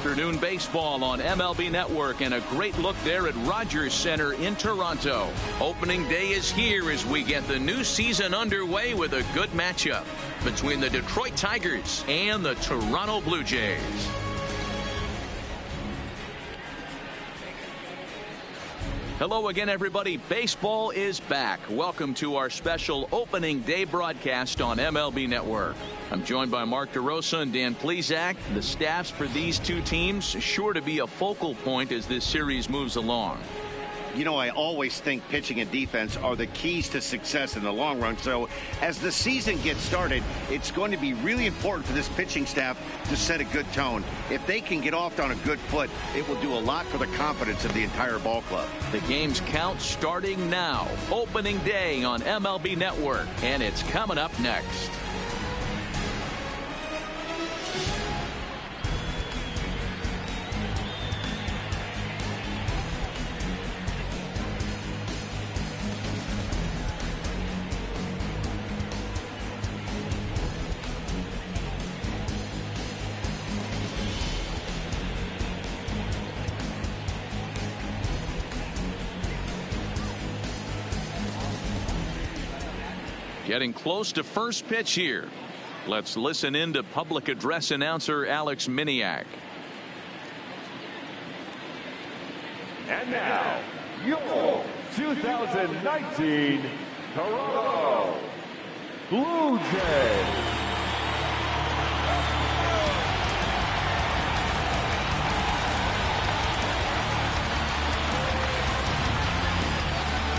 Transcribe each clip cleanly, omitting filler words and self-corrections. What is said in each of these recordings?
afternoon baseball on MLB Network, and a great look there at Rogers Center in Toronto. Opening day is here as we get the new season underway with a good matchup between the Detroit Tigers and the Toronto Blue Jays. Hello again, everybody. Baseball is back. Welcome to our special opening day broadcast on MLB Network. I'm joined by Mark DeRosa and Dan Plesac. The staffs for these two teams sure to be a focal point as this series moves along. You know, I always think pitching and defense are the keys to success in the long run. So as the season gets started, it's going to be really important for this pitching staff to set a good tone. If they can get off on a good foot, it will do a lot for the confidence of the entire ball club. The game's count starting now. Opening day on MLB Network, and it's coming up next. Getting close to first pitch here. Let's listen in to public address announcer Alex Miniak. And now, your 2019 Toronto Blue Jays.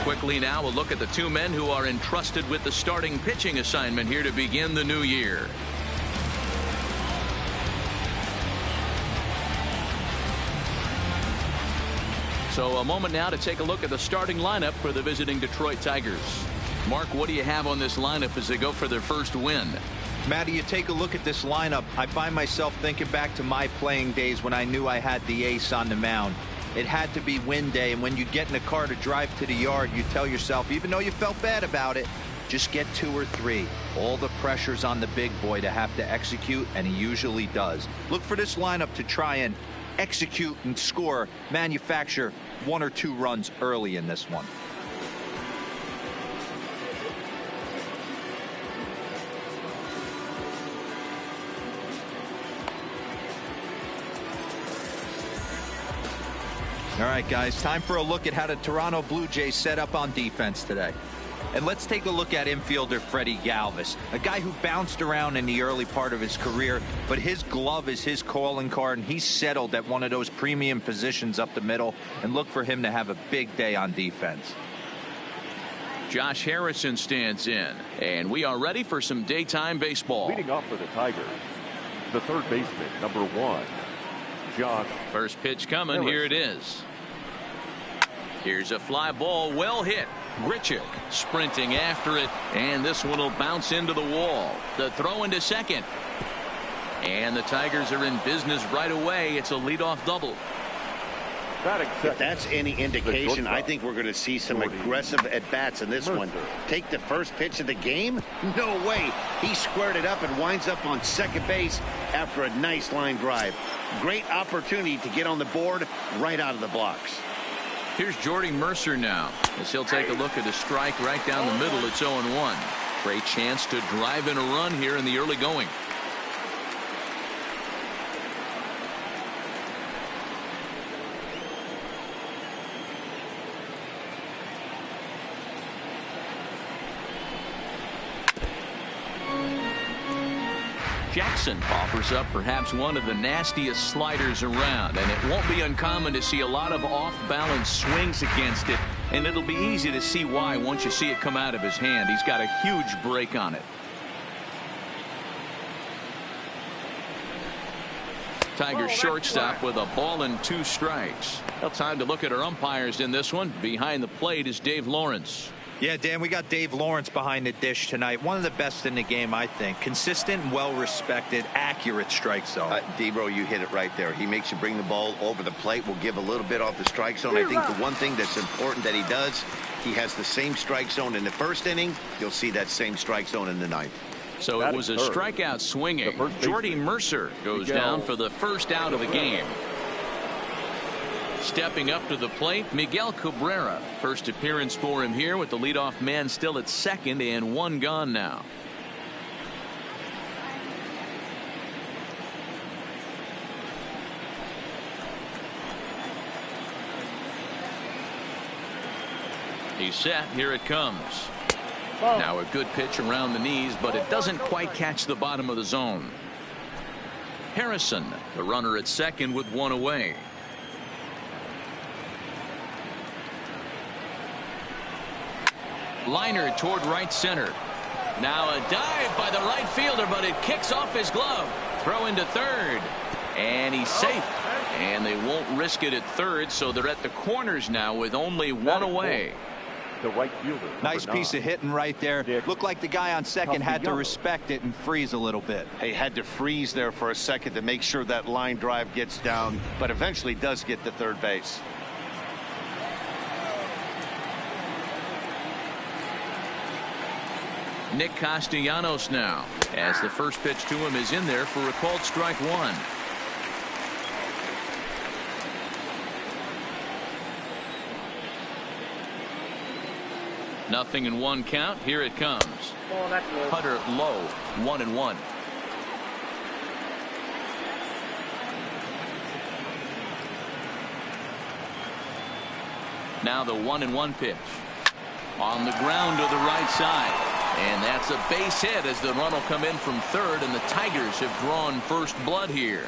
Quickly now, we'll look at the two men who are entrusted with the starting pitching assignment here to begin the new year. So a moment now to take a look at the starting lineup for the visiting Detroit Tigers. Mark, what do you have on this lineup as they go for their first win? Matty, you take a look at this lineup. I find myself thinking back to my playing days when I knew I had the ace on the mound. It had to be win day, and when you get in a car to drive to the yard, you tell yourself, even though you felt bad about it, just get 2 or 3. All the pressure's on the big boy to have to execute, and he usually does. Look for this lineup to try and execute and score, manufacture 1 or 2 runs early in this one. All right, guys, time for a look at how the Toronto Blue Jays set up on defense today. And let's take a look at infielder Freddie Galvis, a guy who bounced around in the early part of his career, but his glove is his calling card, and he's settled at one of those premium positions up the middle, and look for him to have a big day on defense. Josh Harrison stands in, and we are ready for some daytime baseball. Leading off for the Tigers, the third baseman, number 1, Josh. First pitch coming. Here it is. Here's a fly ball, well hit. Grichuk sprinting after it, and this one will bounce into the wall. The throw into second, and the Tigers are in business right away. It's a leadoff double. If that's any indication, I think we're going to see some aggressive at-bats in this one. Take the first pitch of the game? No way. He squared it up and winds up on second base after a nice line drive. Great opportunity to get on the board right out of the blocks. Here's Jordy Mercer now, as he'll take a look at a strike right down the middle. It's 0-1. Great chance to drive in a run here in the early going. Jackson offers up perhaps one of the nastiest sliders around, and it won't be uncommon to see a lot of off-balance swings against it, and it'll be easy to see why once you see it come out of his hand. He's got a huge break on it. Tigers shortstop with a ball and 2 strikes. Well, time to look at our umpires in this one. Behind the plate is Dave Lawrence. Yeah, Dan, we got Dave Lawrence behind the dish tonight. One of the best in the game, I think. Consistent, well-respected, accurate strike zone. D-Bro, you hit it right there. He makes you bring the ball over the plate. Will give a little bit off the strike zone. I think the one thing that's important that he does, he has the same strike zone in the first inning. You'll see that same strike zone in the ninth. So it was a strikeout swinging. Jordy Mercer goes down for the first out of the game. Stepping up to the plate, Miguel Cabrera. First appearance for him here with the leadoff man still at second and one gone now. He's set. Here it comes. Now a good pitch around the knees, but it doesn't quite catch the bottom of the zone. Harrison, the runner at second with one away. Liner toward right center. Now a dive by the right fielder, but it kicks off his glove. Throw into third. And he's safe. And they won't risk it at third, so they're at the corners now with only one away. The right fielder. Nice piece of hitting right there. Looked like the guy on second had to respect it and freeze a little bit. He had to freeze there for a second to make sure that line drive gets down, but eventually does get to third base. Nick Castellanos now, as the first pitch to him is in there for a called strike one. Nothing in one count. Here it comes. Hunter low, 1-1. Now the 1-1 pitch. On the ground to the right side. And that's a base hit as the run will come in from third, and the Tigers have drawn first blood here.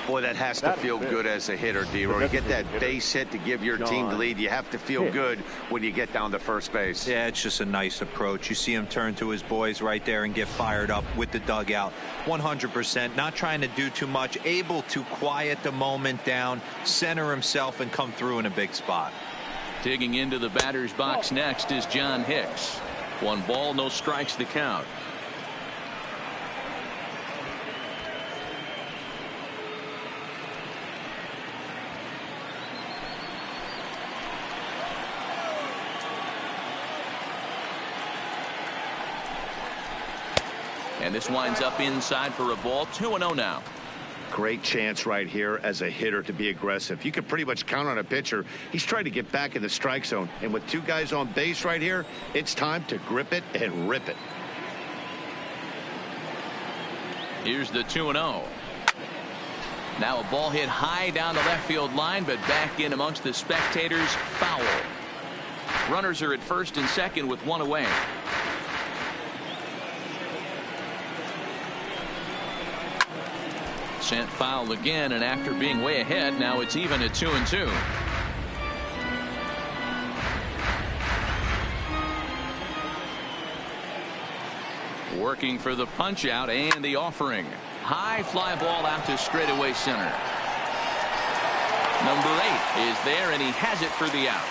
Boy, that has to feel good as a hitter, D-Roy. You get that base hit to give your team the lead. You have to feel good when you get down to first base. Yeah, it's just a nice approach. You see him turn to his boys right there and get fired up with the dugout. 100%, not trying to do too much, able to quiet the moment down, center himself, and come through in a big spot. Digging into the batter's box next is John Hicks. 1 ball, no strikes the count. And this winds up inside for a ball. 2-0 now. Great chance right here as a hitter to be aggressive. You can pretty much count on a pitcher. He's trying to get back in the strike zone. And with 2 guys on base right here, it's time to grip it and rip it. Here's the 2-0. Now a ball hit high down the left field line, but back in amongst the spectators. Foul. Runners are at first and second with 1 away. Sent foul again, and after being way ahead, now it's even at 2-2. Working for the punch out and the offering. High fly ball out to straightaway center. Number 8 is there, and he has it for the out.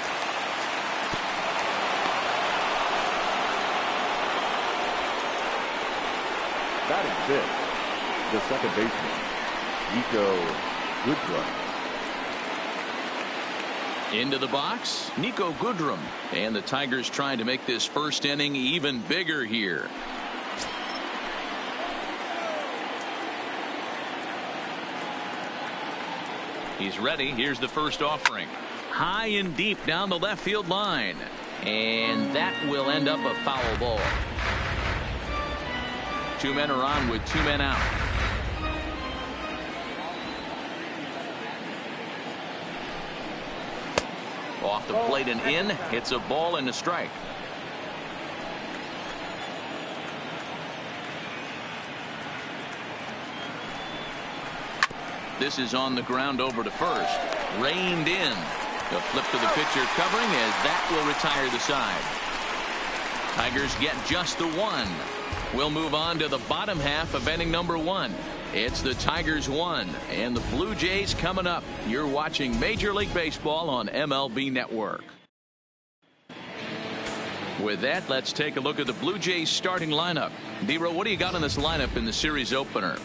Batting fifth, the second baseman, Niko Goodrum. Into the box, Niko Goodrum. And the Tigers trying to make this first inning even bigger here. He's ready. Here's the first offering. High and deep down the left field line. And that will end up a foul ball. 2 men are on with 2 men out. Off the plate and in. It's a ball and a strike. This is on the ground over to first. Reined in. The flip to the pitcher covering as that will retire the side. Tigers get just the 1. We'll move on to the bottom half of inning number 1. It's the Tigers 1 and the Blue Jays coming up. You're watching Major League Baseball on MLB Network. With that, let's take a look at the Blue Jays starting lineup. D-Row, what do you got in this lineup in the series opener?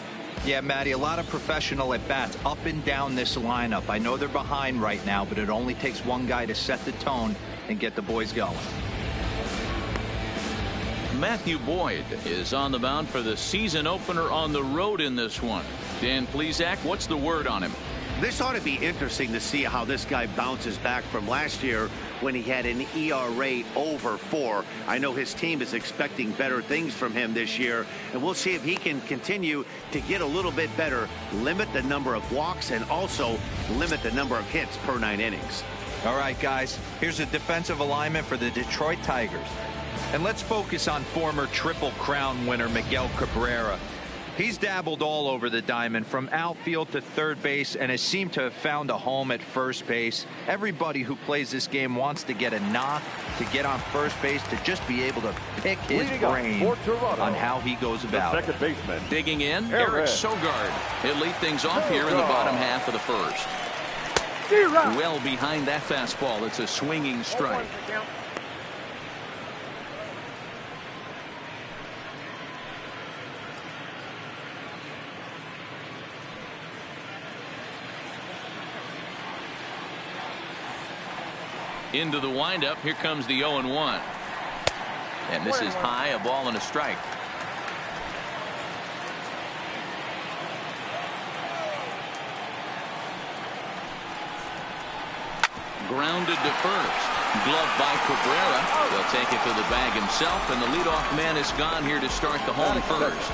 Yeah, Matty, a lot of professional at-bats up and down this lineup. I know they're behind right now, but it only takes one guy to set the tone and get the boys going. Matthew Boyd is on the mound for the season opener on the road in this one. Dan Plesac, what's the word on him? This ought to be interesting to see how this guy bounces back from last year when he had an ERA over 4. I know his team is expecting better things from him this year, and we'll see if he can continue to get a little bit better, limit the number of walks, and also limit the number of hits per 9 innings. All right, guys, here's a defensive alignment for the Detroit Tigers. And let's focus on former Triple Crown winner Miguel Cabrera. He's dabbled all over the diamond, from outfield to third base, and has seemed to have found a home at first base. Everybody who plays this game wants to get a knock, to get on first base, to just be able to pick his brain on how he goes about it. Second baseman. Digging in, Eric Sogard. He'll lead things off here in the bottom half of the first. Well behind that fastball. It's a swinging strike. Into the windup. Here comes the 0-1. And this is high, a ball and a strike. Grounded to first. Gloved by Cabrera. They'll take it to the bag himself, and the leadoff man is gone here to start the home first.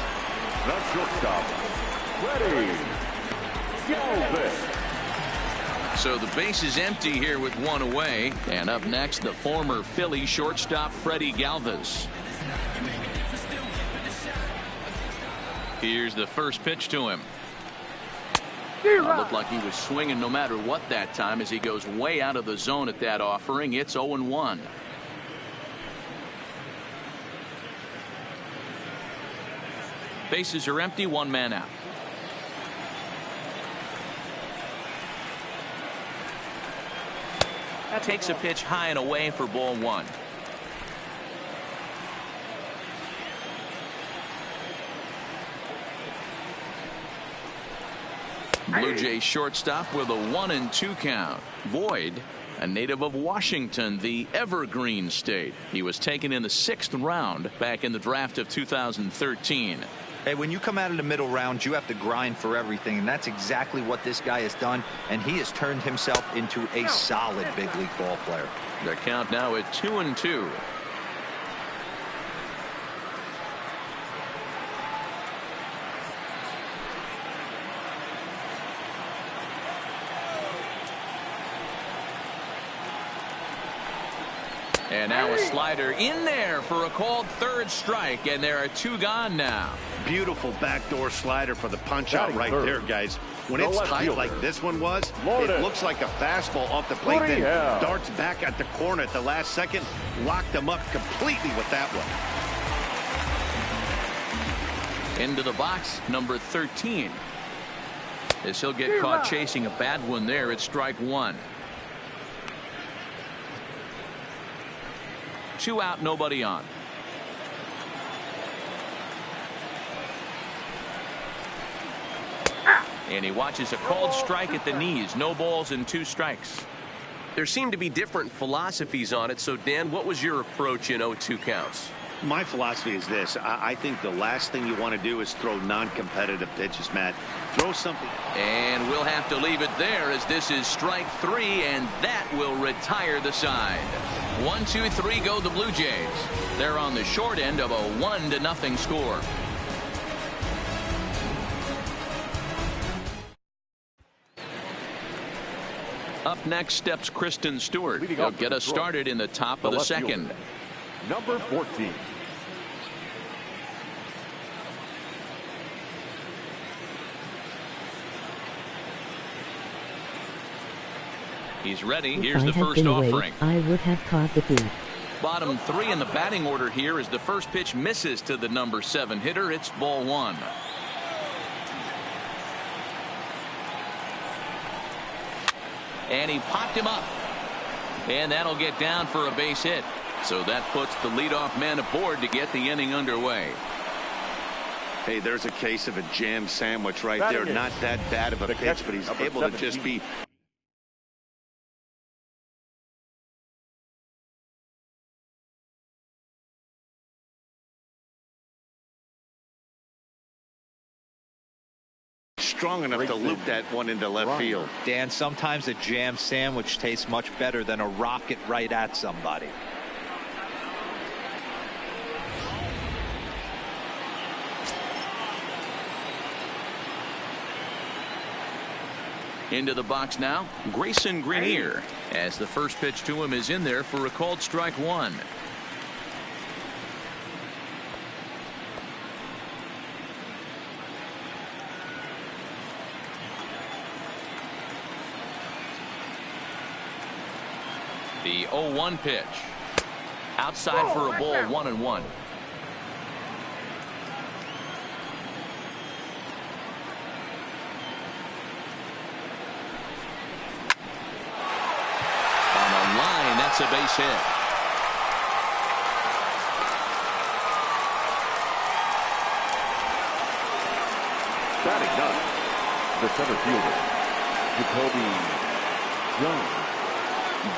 The shortstop, Freddie Galvis. So the base is empty here with one away. And up next, the former Philly shortstop, Freddie Galvis. Here's the first pitch to him. Looked like he was swinging no matter what that time, as he goes way out of the zone at that offering. It's 0-1. Bases are empty, one man out. That takes a pitch high and away for ball 1. Blue Jays shortstop with a 1-2 count. Boyd, a native of Washington, the Evergreen State. He was taken in the 6th round back in the draft of 2013. Hey, when you come out of the middle round, you have to grind for everything, and that's exactly what this guy has done, and he has turned himself into a solid big league ball player. The count now at 2-2. And now a slider in there for a called third strike, and there are 2 gone now. Beautiful backdoor slider for the punch out right there, guys. When it's tight like this one was, it looks like a fastball off the plate, then darts back at the corner at the last second. Locked him up completely with that one. Into the box, number 13. As he'll get caught chasing a bad one there, it's strike 1. 2 out, nobody on. And he watches a called strike at the knees. No balls and 2 strikes. There seem to be different philosophies on it. So, Dan, what was your approach in 0-2 counts? My philosophy is this. I think the last thing you want to do is throw non-competitive pitches, Matt. Throw something. And we'll have to leave it there, as this is strike 3, and that will retire the side. 1-2-3 go the Blue Jays. They're on the short end of a 1-0 score. Up next steps Kristen Stewart. He'll get us started in the top of the second. Number 14. He's ready. If Here's I the had first been away, offering. I would have caught the thief. Bottom 3 in the batting order here as the first pitch misses to the number 7 hitter. It's ball 1. And he popped him up. And that'll get down for a base hit. So that puts the leadoff man aboard to get the inning underway. Hey, there's a case of a jam sandwich right there. Not that bad of a pitch, but he's able to just be strong enough to loop that one into left field. Dan, sometimes a jam sandwich tastes much better than a rocket right at somebody. Into the box now, Grayson Greenier, as the first pitch to him is in there for a called strike one. The 0-1 pitch. Outside for a ball, 1-1. That's a base hit. Batting ninth, the center fielder, Jacoby Jones.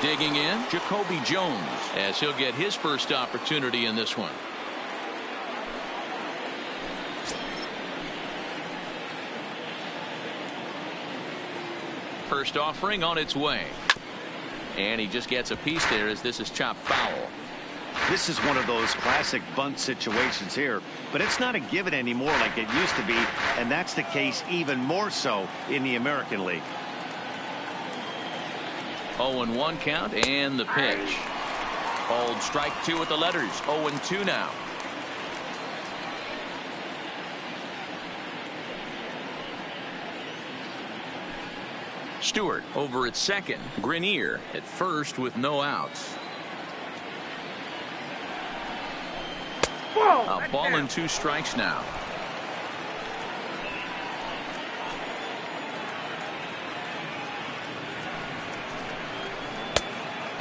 Digging in, Jacoby Jones, as he'll get his first opportunity in this one. First offering on its way. And he just gets a piece there as this is chopped foul. This is one of those classic bunt situations here, but it's not a given anymore like it used to be, and that's the case even more so in the American League. 0-1 count and the pitch. Called strike two with the letters. 0-2 now. Stewart over at second. Greenier at first with no outs. A ball and 2 strikes now.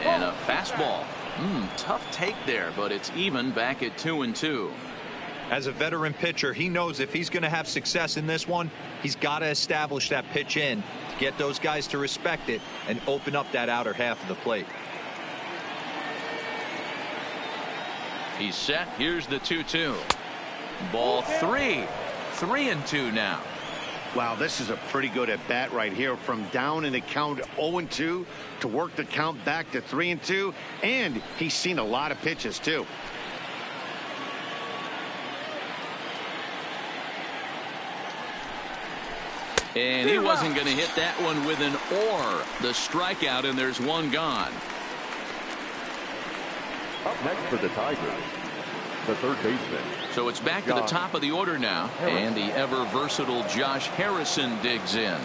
And a fastball. Tough take there, but it's even back at 2-2. As a veteran pitcher, he knows if he's going to have success in this one, he's got to establish that pitch in to get those guys to respect it and open up that outer half of the plate. He's set. Here's the 2-2. Ball 3. 3-2 now. Wow, this is a pretty good at bat right here, from down in the count 0-2 to work the count back to 3-2, and he's seen a lot of pitches too. And he wasn't going to hit that one with an or. The strikeout, and there's one gone. Up next for the Tigers, the third baseman. So it's back to the top of the order now, and the ever versatile Josh Harrison digs in.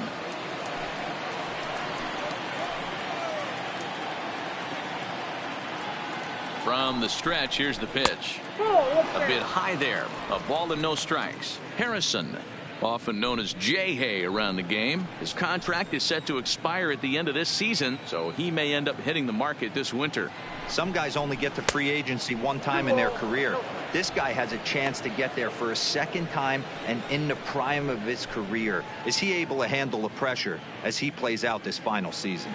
From the stretch, here's the pitch. A bit high there. A ball and no strikes. Harrison, often known as J-Hay around the game. His contract is set to expire at the end of this season, so he may end up hitting the market this winter. Some guys only get to free agency one time in their career. This guy has a chance to get there for a second time and in the prime of his career. Is he able to handle the pressure as he plays out this final season?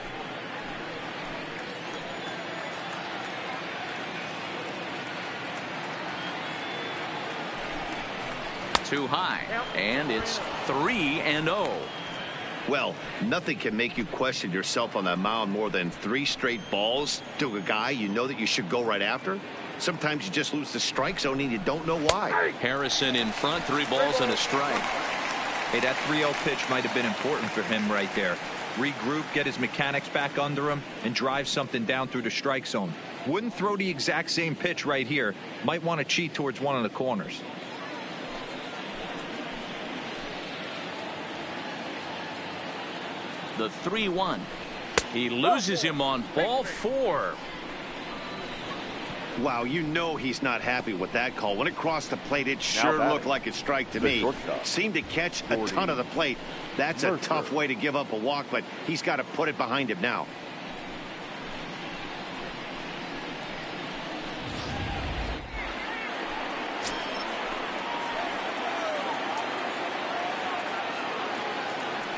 Too high, and it's 3-0. Well, nothing can make you question yourself on that mound more than 3 straight balls to a guy you know that you should go right after. Sometimes you just lose the strike zone and you don't know why. Harrison in front, 3 balls and a strike. Hey, that 3-0 pitch might have been important for him right there. Regroup, get his mechanics back under him, and drive something down through the strike zone. Wouldn't throw the exact same pitch right here. Might want to cheat towards one of the corners. The 3-1. He loses him on ball 4. Wow, you know he's not happy with that call. When it crossed the plate, it sure looked like a strike to me. Seemed to catch a ton of the plate. That's a tough way to give up a walk, but he's got to put it behind him now.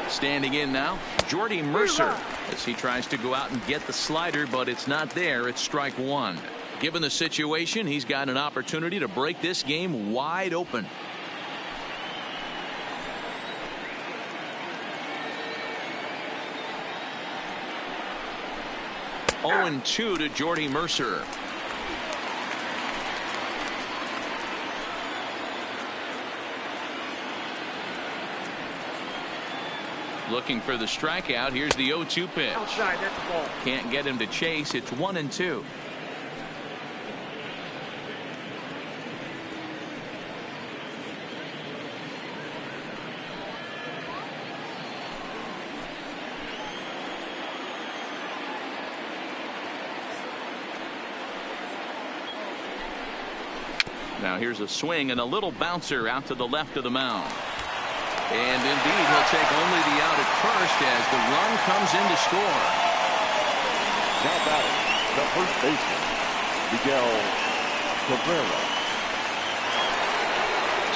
Standing in now, Jordy Mercer, as he tries to go out and get the slider, but it's not there. It's strike 1. Given the situation, he's got an opportunity to break this game wide open. 0-2 to Jordy Mercer. Looking for the strikeout. Here's the 0-2 pitch. Outside, that's the ball. Can't get him to chase. It's 1-2. Now here's a swing and a little bouncer out to the left of the mound. And indeed, he'll take only the out at first as the run comes in to score. Now batting, the first baseman, Miguel Cabrera.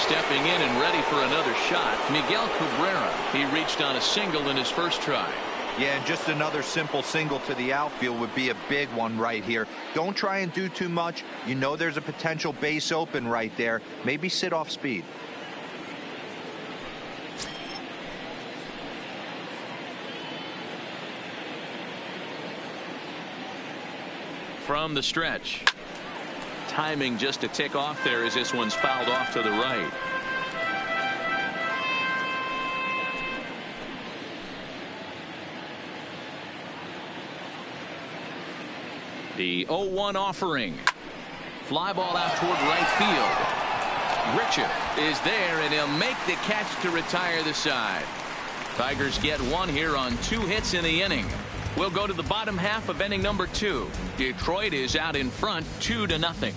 Stepping in and ready for another shot, Miguel Cabrera. He reached on a single in his first try. Yeah, and just another simple single to the outfield would be a big one right here. Don't try and do too much. You know there's a potential base open right there. Maybe sit off speed. From the stretch. Timing just a tick off there as this one's fouled off to the right. The 0-1 offering. Fly ball out toward right field. Richard is there, and he'll make the catch to retire the side. Tigers get one here on 2 hits in the inning. We'll go to the bottom half of inning number 2. Detroit is out in front 2-0.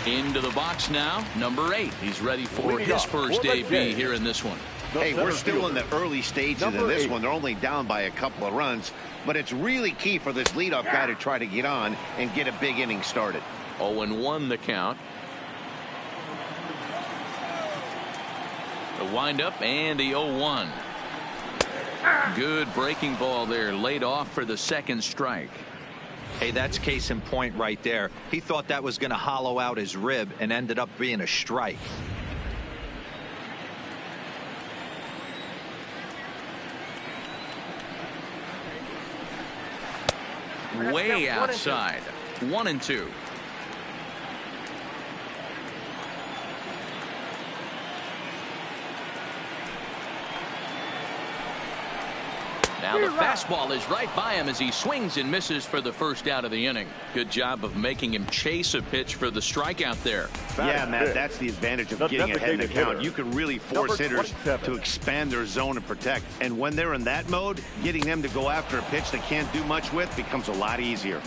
Into the box now, number 8. He's ready for his first debut here in this one. Hey, we're still in the early stages of this one. They're only down by a couple of runs, but it's really key for this leadoff guy to try to get on and get a big inning started. 0-1 the count. The windup and the 0-1. Good breaking ball there, laid off for the second strike. Hey, that's case in point right there. He thought that was going to hollow out his rib and ended up being a strike. Way outside. 1-2. Now the fastball is right by him as he swings and misses for the first out of the inning. Good job of making him chase a pitch for the strikeout there. Yeah, Matt, that's the advantage of getting ahead in the count. You can really force hitters to expand their zone and protect. And when they're in that mode, getting them to go after a pitch they can't do much with becomes a lot easier.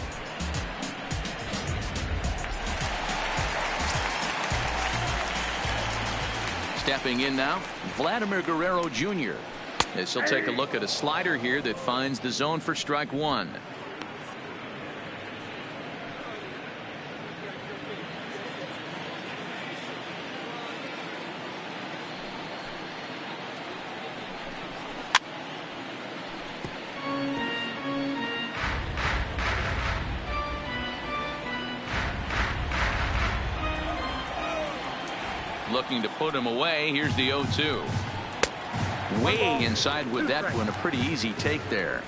Stepping in now, Vladimir Guerrero Jr. As he'll take a look at a slider here that finds the zone for strike 1. Looking to put him away. Here's the 0-2. Way inside with that one. A pretty easy take there.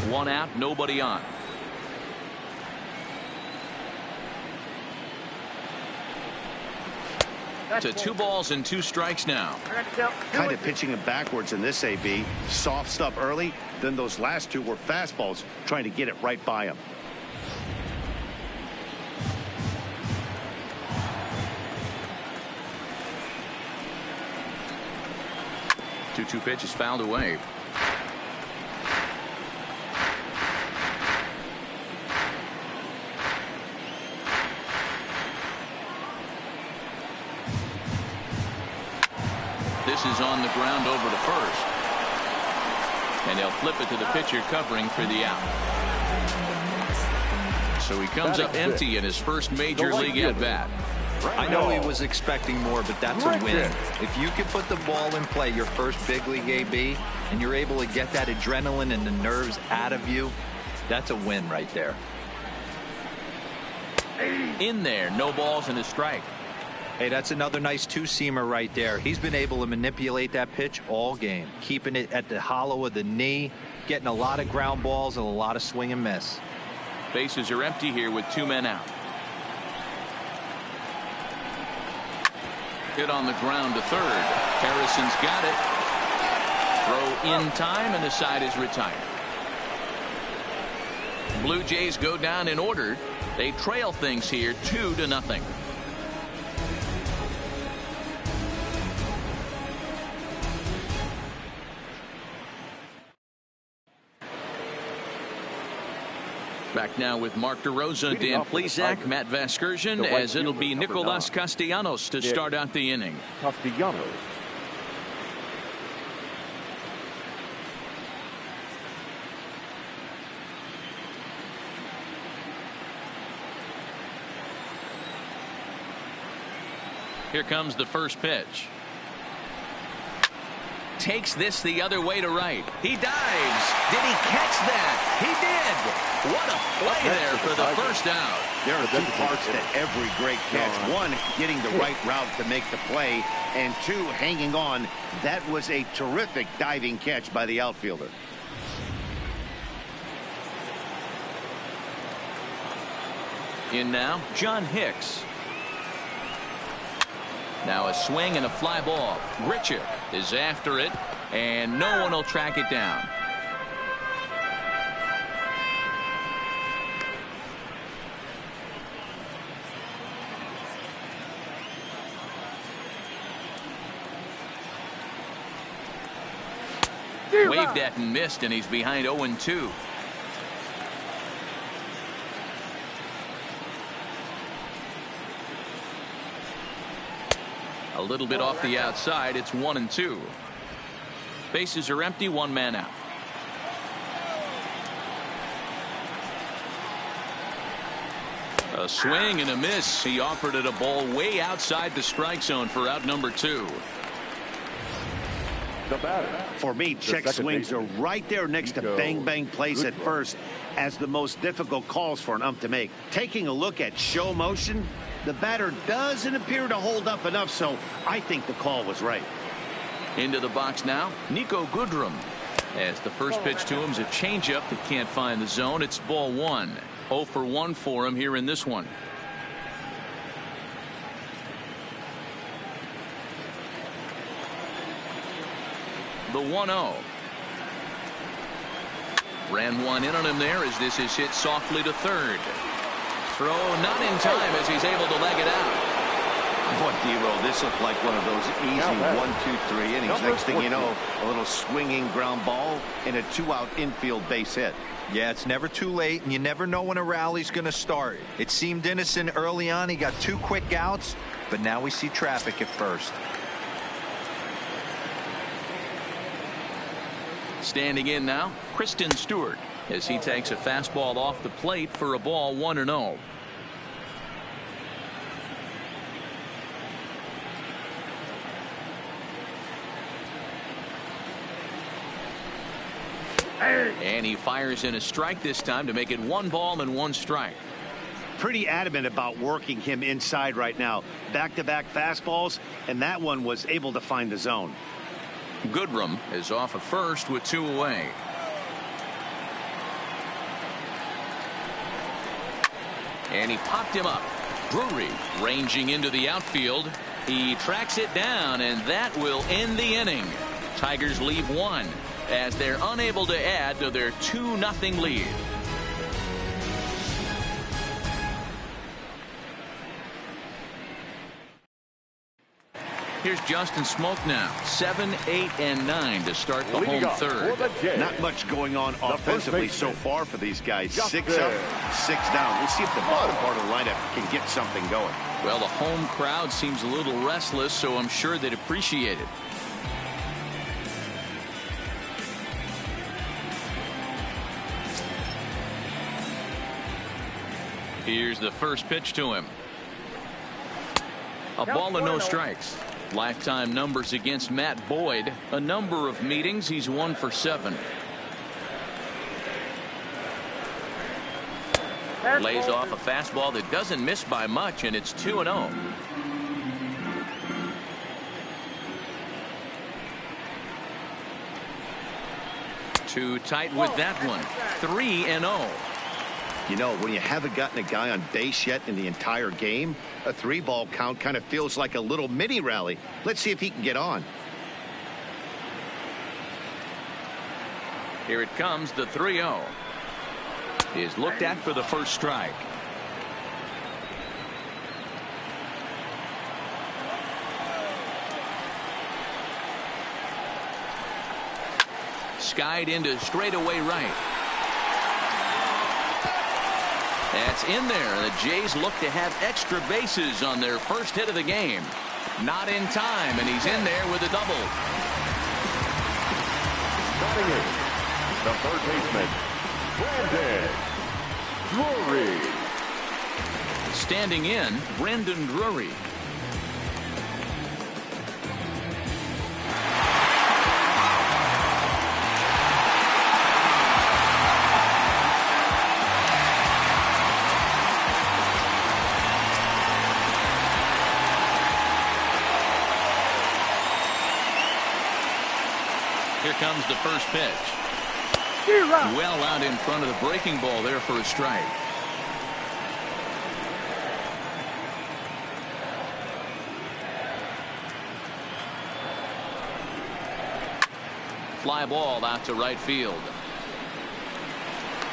1 out, nobody on. To 2 balls and 2 strikes now. Kind of pitching him backwards in this AB. Soft stuff early, then those last 2 were fastballs, trying to get it right by him. Two pitches fouled away. This is on the ground over to first. And they'll flip it to the pitcher covering for the out. So he comes up empty in his first major league at bat. I know he was expecting more, but that's a win. If you can put the ball in play, your first big league AB, and you're able to get that adrenaline and the nerves out of you, that's a win right there. In there, no balls and a strike. Hey, that's another nice two-seamer right there. He's been able to manipulate that pitch all game, keeping it at the hollow of the knee, getting a lot of ground balls and a lot of swing and miss. Bases are empty here with 2 men out. Hit on the ground to third. Harrison's got it. Throw in time, and the side is retired. Blue Jays go down in order. They trail things here 2-0. Back now with Mark DeRosa, Dan Plesac, Matt Vasgersian, as it'll be Nicolas Castellanos to start out the inning. Castellanos. Here comes the first pitch. Takes this the other way to right. He dives. Did he catch that? He did. What a play there for the first out. There are 2 parts to every great catch. 1, getting the right route to make the play, and 2, hanging on. That was a terrific diving catch by the outfielder. In now, John Hicks. Now a swing and a fly ball. Grichuk is after it, and no one will track it down. Waved at and missed, and he's behind 0-2. A little bit off the outside. It's 1-2. Bases are empty. 1 man out. A swing and a miss. He offered it a ball way outside the strike zone for out number 2. The batter. For me, check swings are right there next to bang bang plays at first as the most difficult calls for an ump to make. Taking a look at show motion, the batter doesn't appear to hold up enough, so I think the call was right. Into the box now, Niko Goodrum. As the first pitch to him is a changeup that can't find the zone. It's ball 1. 0 for 1 for him here in this one. The 1-0. Ran one in on him there as this is hit softly to third. Throw not in time as he's able to leg it out. Boy, D-Roll, this looked like one of those easy 1-2-3 innings. Next thing you know, a little swinging ground ball and a 2-out infield base hit. Yeah, it's never too late, and you never know when a rally's going to start. It seemed innocent early on. He got 2 quick outs, but now we see traffic at first. Standing in now, Kristen Stewart, as he takes a fastball off the plate for a ball 1-0. And he fires in a strike this time to make it 1 ball and 1 strike. Pretty adamant about working him inside right now. Back-to-back fastballs, and that one was able to find the zone. Goodrum is off at first with 2 away. And he popped him up. Drury ranging into the outfield. He tracks it down, and that will end the inning. Tigers leave 1 as they're unable to add to their 2-0 lead. Here's Justin Smoak now. 7, 8, and 9 to start the home third. Not much going on offensively so far for these guys. 6 up, 6 down. We'll see if the bottom part of the lineup can get something going. Well, the home crowd seems a little restless, so I'm sure they'd appreciate it. Here's the first pitch to him. A ball and no strikes. Lifetime numbers against Matt Boyd. A number of meetings. He's 1 for 7. Lays off a fastball that doesn't miss by much, and it's 2-0. Too tight with that one. 3-0. You know, when you haven't gotten a guy on base yet in the entire game, a 3-ball count kind of feels like a little mini rally. Let's see if he can get on. Here it comes, the 3-0. Is looked at for the first strike. Skied into straightaway right. That's in there. The Jays look to have extra bases on their first hit of the game. Not in time, and he's in there with a double. Batting in, the third baseman, Brandon Drury. Standing in, Brandon Drury. Here comes the first pitch. Well out in front of the breaking ball there for a strike. Fly ball out to right field.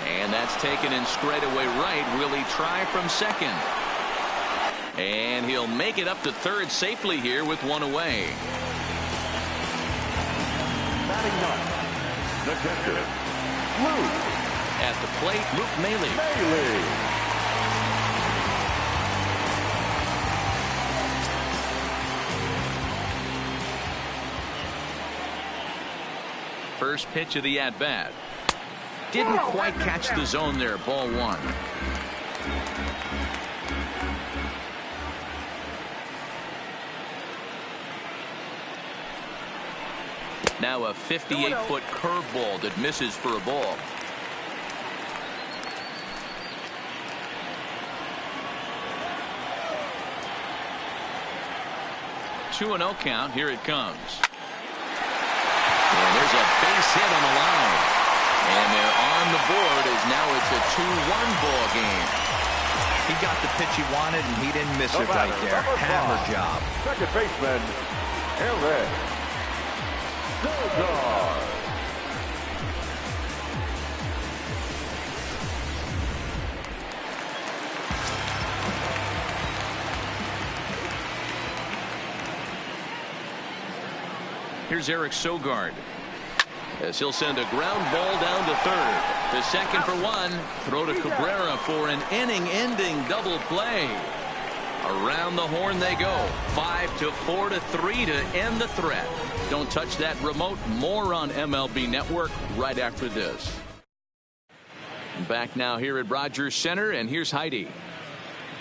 And that's taken in straightaway right. Will he try from second? And he'll make it up to third safely here with one away. Batting ninth, the catcher, Luke. At the plate, Luke Maile. First pitch of the at-bat. Didn't quite catch the zone there. Ball one. Now a 58-foot curveball that misses for a ball. Two and 0 count. Here it comes. And there's a base hit on the line. And they're on the board as now it's a 2-1 ball game. He got the pitch he wanted, and he didn't miss it right there. Hammer job. Second baseman, Eric Sogard. Here's Eric Sogard, as he'll send a ground ball down to third. To second for one. Throw to Cabrera for an inning-ending double play. Around the horn they go. 5-4 to 3 to end the threat. Don't touch that remote. More on MLB Network right after this. Back now here at Rogers Center, and here's Heidi.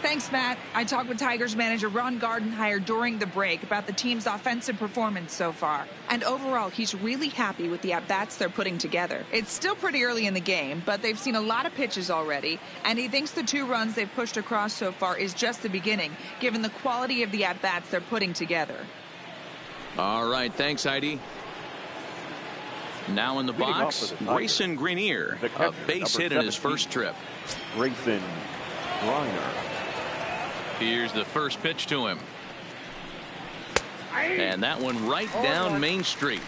Thanks, Matt. I talked with Tigers manager Ron Gardenhire during the break about the team's offensive performance so far. And overall, he's really happy with the at-bats they're putting together. It's still pretty early in the game, but they've seen a lot of pitches already, and he thinks the 2 runs they've pushed across so far is just the beginning, given the quality of the at-bats they're putting together. All right, thanks, Heidi. Now in the box, Grayson Greenier, a base hit in his first trip. Grayson Greenier. Here's the first pitch to him. And that one right down Main Street.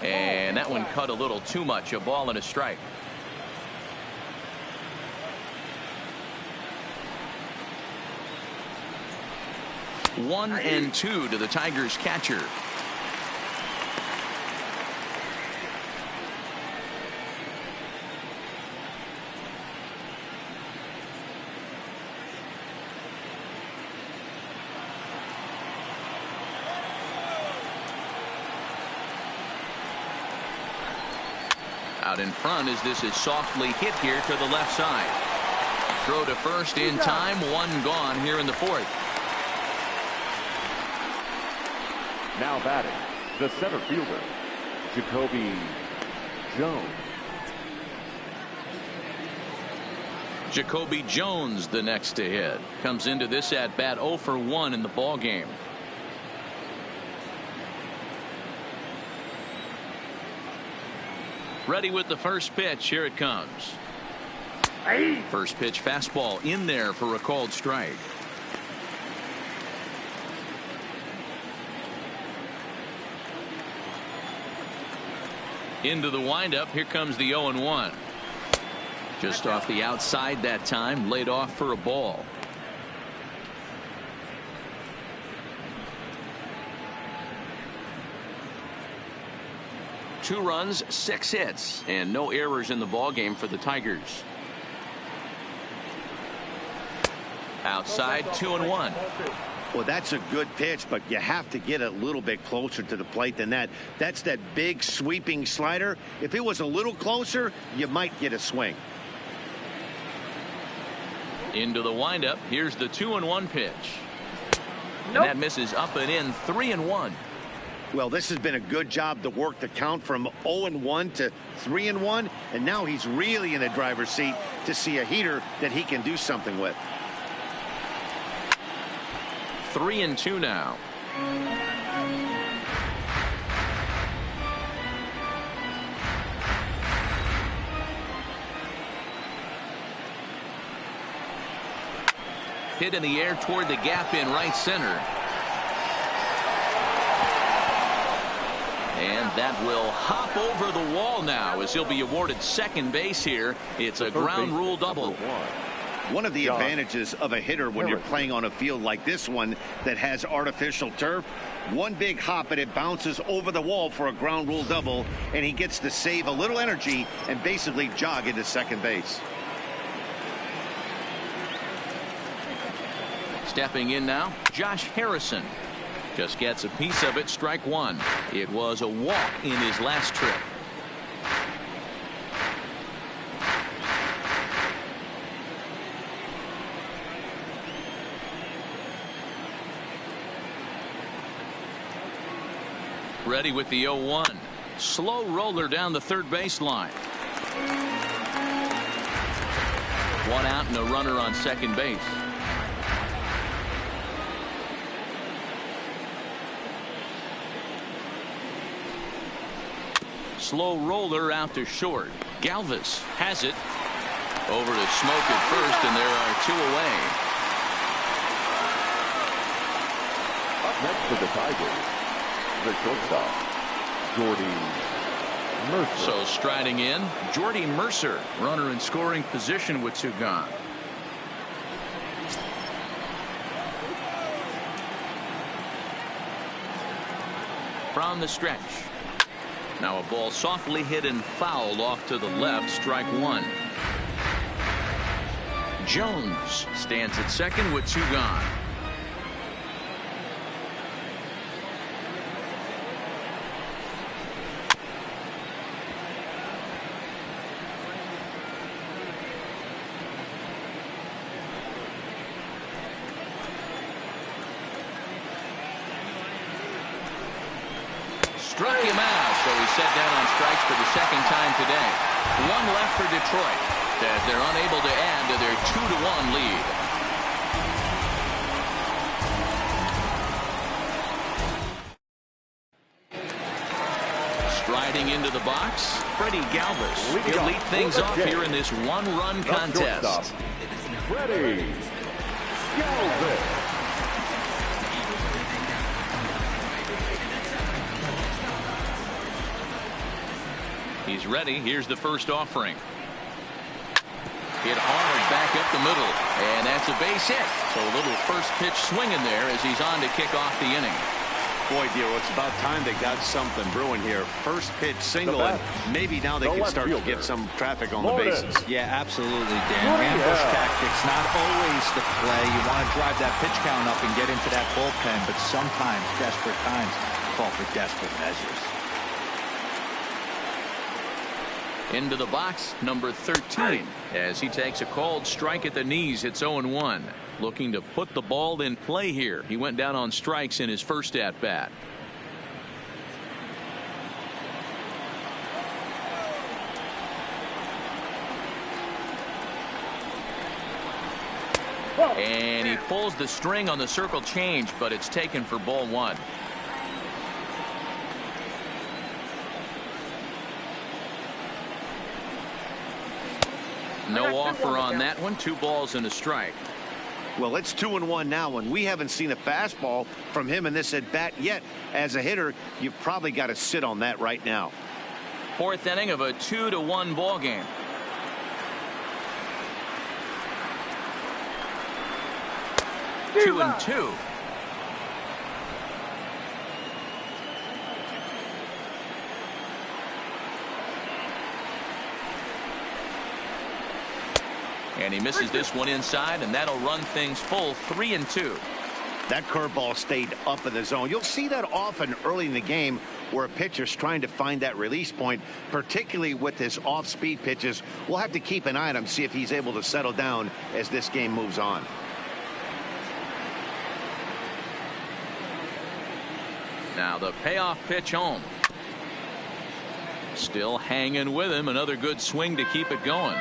And that one cut a little too much. A ball and a strike. One and 2 to the Tigers catcher. Out in front as this is softly hit here to the left side. Throw to first in time. One gone here in the fourth. Now batting, the center fielder, Jacoby Jones. Jacoby Jones, the next to hit, comes into this at bat 0 for 1 in the ball game. Ready with the first pitch. Here it comes. First pitch fastball in there for a called strike. Into the windup. Here comes the 0-1. Just off the outside that time, laid off for a ball. Two runs, 6 hits, and no errors in the ball game for the Tigers. Outside, 2-1. Well, that's a good pitch, but you have to get a little bit closer to the plate than that. That's that big sweeping slider. If it was a little closer, you might get a swing. Into the windup. Here's the 2-1 pitch. And that misses up and in. 3-1. Well, this has been a good job to work the count from 0-1 to 3-1, and now he's really in the driver's seat to see a heater that he can do something with. 3-2 now. Hit in the air toward the gap in right center. And that will hop over the wall now as he'll be awarded second base here. It's a ground rule double. One of the advantages of a hitter when you're playing on a field like this one that has artificial turf, one big hop and it bounces over the wall for a ground rule double, and he gets to save a little energy and basically jog into second base. Stepping in now, Josh Harrison. Just gets a piece of it. Strike one. It was a walk in his last trip. Ready with the 0-1. Slow roller down the third baseline. One out and a runner on second base. Slow roller out to short. Galvis has it. Over to Smoke at first, and there are 2 away. Up next for the Tigers, the shortstop, Jordy Mercer. So striding in, Jordy Mercer, runner in scoring position with 2 gone. From the stretch. Now a ball softly hit and fouled off to the left. Strike one. Jones stands at second with 2 gone. Struck him out, so he's set down on strikes for the second time today. 1 left for Detroit as they're unable to add to their 2-1 lead. Striding into the box, Freddie Galvis. He'll lead things off here in this 1-run contest. Freddie Galvis. He's ready. Here's the first offering. Hit hard back up the middle, and that's a base hit. So a little first pitch swinging there as he's on to kick off the inning. Boy, dear, it's about time they got something brewing here. First pitch single, and maybe now they can start to get some traffic on the bases. Yeah, absolutely, Dan. Ambush tactics, not always the play. You want to drive that pitch count up and get into that bullpen, but sometimes desperate times call for desperate measures. Into the box, number 13, as he takes a called strike at the knees. It's 0-1. Looking to put the ball in play here. He went down on strikes in his first at bat. And he pulls the string on the circle change, but it's taken for ball one. No offer on that one. 2 balls and a strike. Well, it's 2-1 now, and we haven't seen a fastball from him in this at bat yet. As a hitter, you've probably got to sit on that right now. 4th inning of a 2-1 ball game. Two and two. And he misses this one inside, and that'll run things full 3-2. That curveball stayed up in the zone. You'll see that often early in the game where a pitcher's trying to find that release point, particularly with his off-speed pitches. We'll have to keep an eye on him, see if he's able to settle down as this game moves on. Now the payoff pitch home. Still hanging with him. Another good swing to keep it going.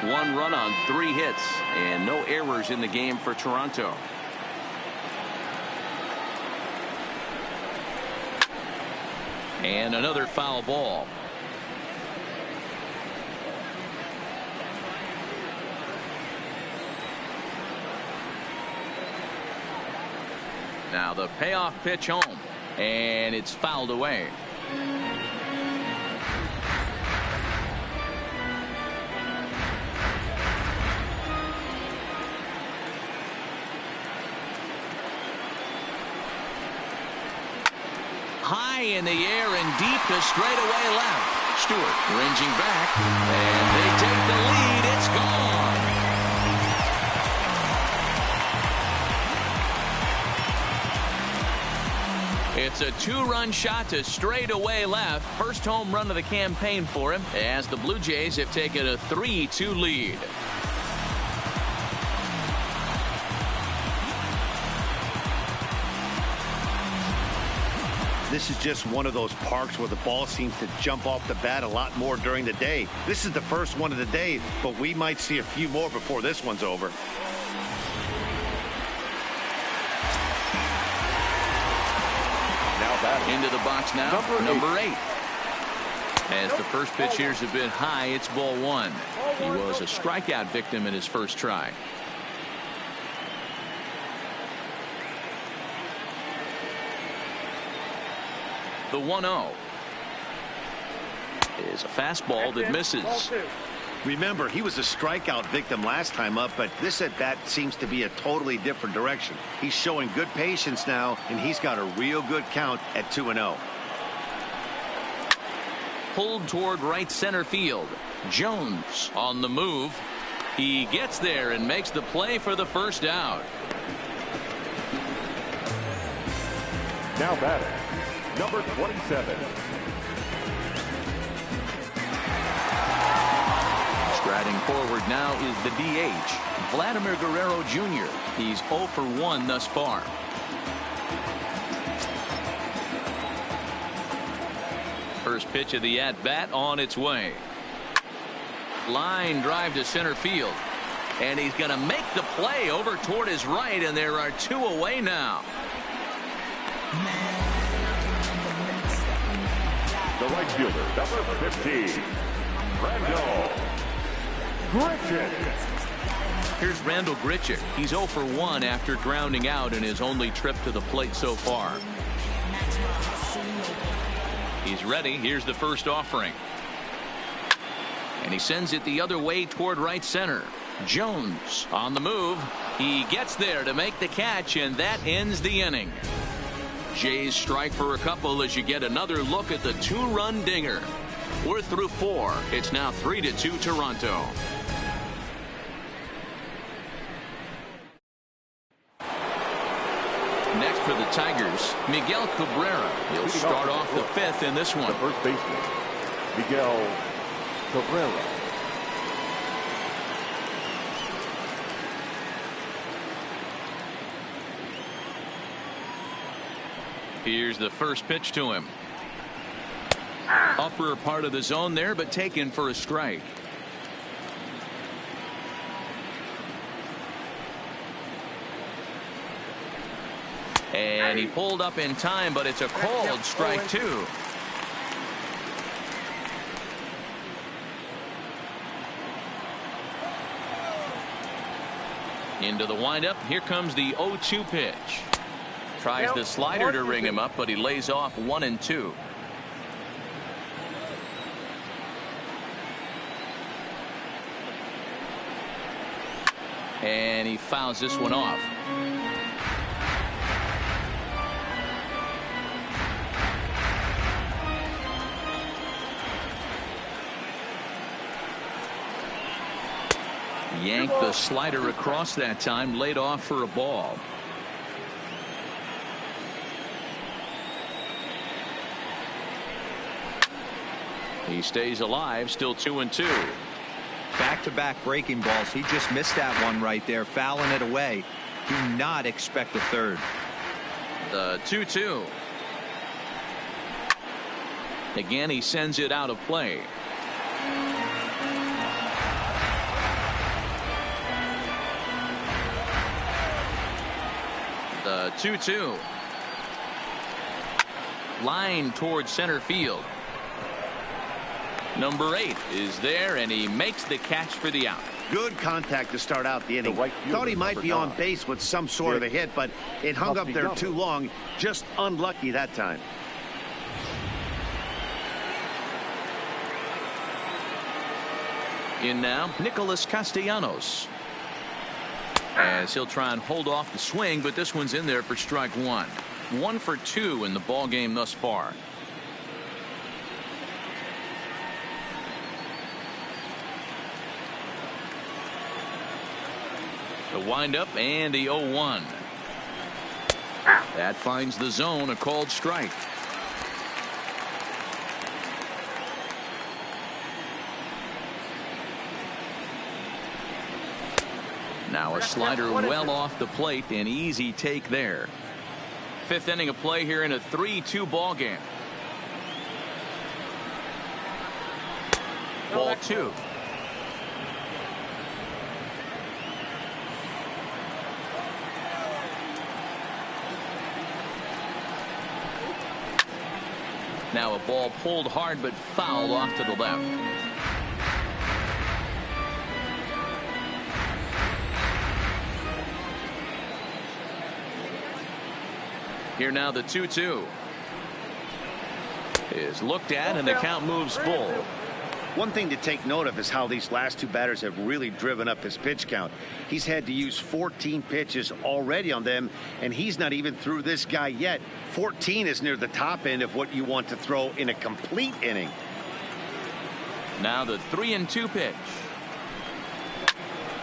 1 run on 3 hits and no errors in the game for Toronto. And another foul ball. Now the payoff pitch home, and it's fouled away. High in the air and deep to straightaway left. Stewart ranging back, and they take the lead. It's gone. It's a 2-run shot to straightaway left. First home run of the campaign for him, as the Blue Jays have taken a 3-2 lead. This is just one of those parks where the ball seems to jump off the bat a lot more during the day. This is the first one of the day, but we might see a few more before this one's over. Now batting into the box now, number 8. As the first pitch here's a bit high, it's ball 1. He was a strikeout victim in his first try. The 1-0 is a fastball that misses. Remember, he was a strikeout victim last time up, but this at bat seems to be a totally different direction. He's showing good patience now, and he's got a real good count at 2-0. Pulled toward right center field. Jones on the move. He gets there and makes the play for the first out. now batting, number 27. Striding forward now is the DH, Vladimir Guerrero Jr. He's 0 for 1 thus far. First pitch of the at-bat on its way. Line drive to center field. And he's going to make the play over toward his right, and there are 2 away now. The right fielder, number 15, Randal Grichuk. Here's Randal Grichuk. He's 0 for 1 after grounding out in his only trip to the plate so far. He's ready. Here's the first offering. And he sends it the other way toward right center. Jones on the move. He gets there to make the catch, and that ends the inning. Jays strike for a couple as you get another look at the 2-run dinger. We're through 4. It's now 3-2 Toronto. Next for the Tigers, Miguel Cabrera. He'll start off the 5th in this one. The first baseman, Miguel Cabrera. Here's the first pitch to him. Upper part of the zone there, but taken for a strike. And he pulled up in time, but it's a called strike 2. Into the windup. Here comes the 0-2 pitch. Tries the slider to ring him up, but he lays off 1-2. And he fouls this one off. Yanked the slider across that time, laid off for a ball. He stays alive, still 2-2. Back-to-back breaking balls. He just missed that one right there, fouling it away. Do not expect a third. The 2-2. Again, he sends it out of play. The 2-2. Line towards center field. Number 8 is there, and he makes the catch for the out. Good contact to start out the inning. Thought he might be on base with some sort of a hit, but it hung up there too long. Just unlucky that time. In now, Nicholas Castellanos. As he'll try and hold off the swing, but this one's in there for strike 1. 1 for 2 in the ball game thus far. The windup and the 0-1. That finds the zone, a called strike. Now a slider well off the plate, an easy take there. 5th inning of play here in a 3-2 ball game. Ball 2. Now a ball pulled hard but fouled off to the left. Here now the 2-2 is looked at, and the count moves full. One thing to take note of is how these last 2 batters have really driven up his pitch count. He's had to use 14 pitches already on them, and he's not even through this guy yet. 14 is near the top end of what you want to throw in a complete inning. Now the 3-2 pitch.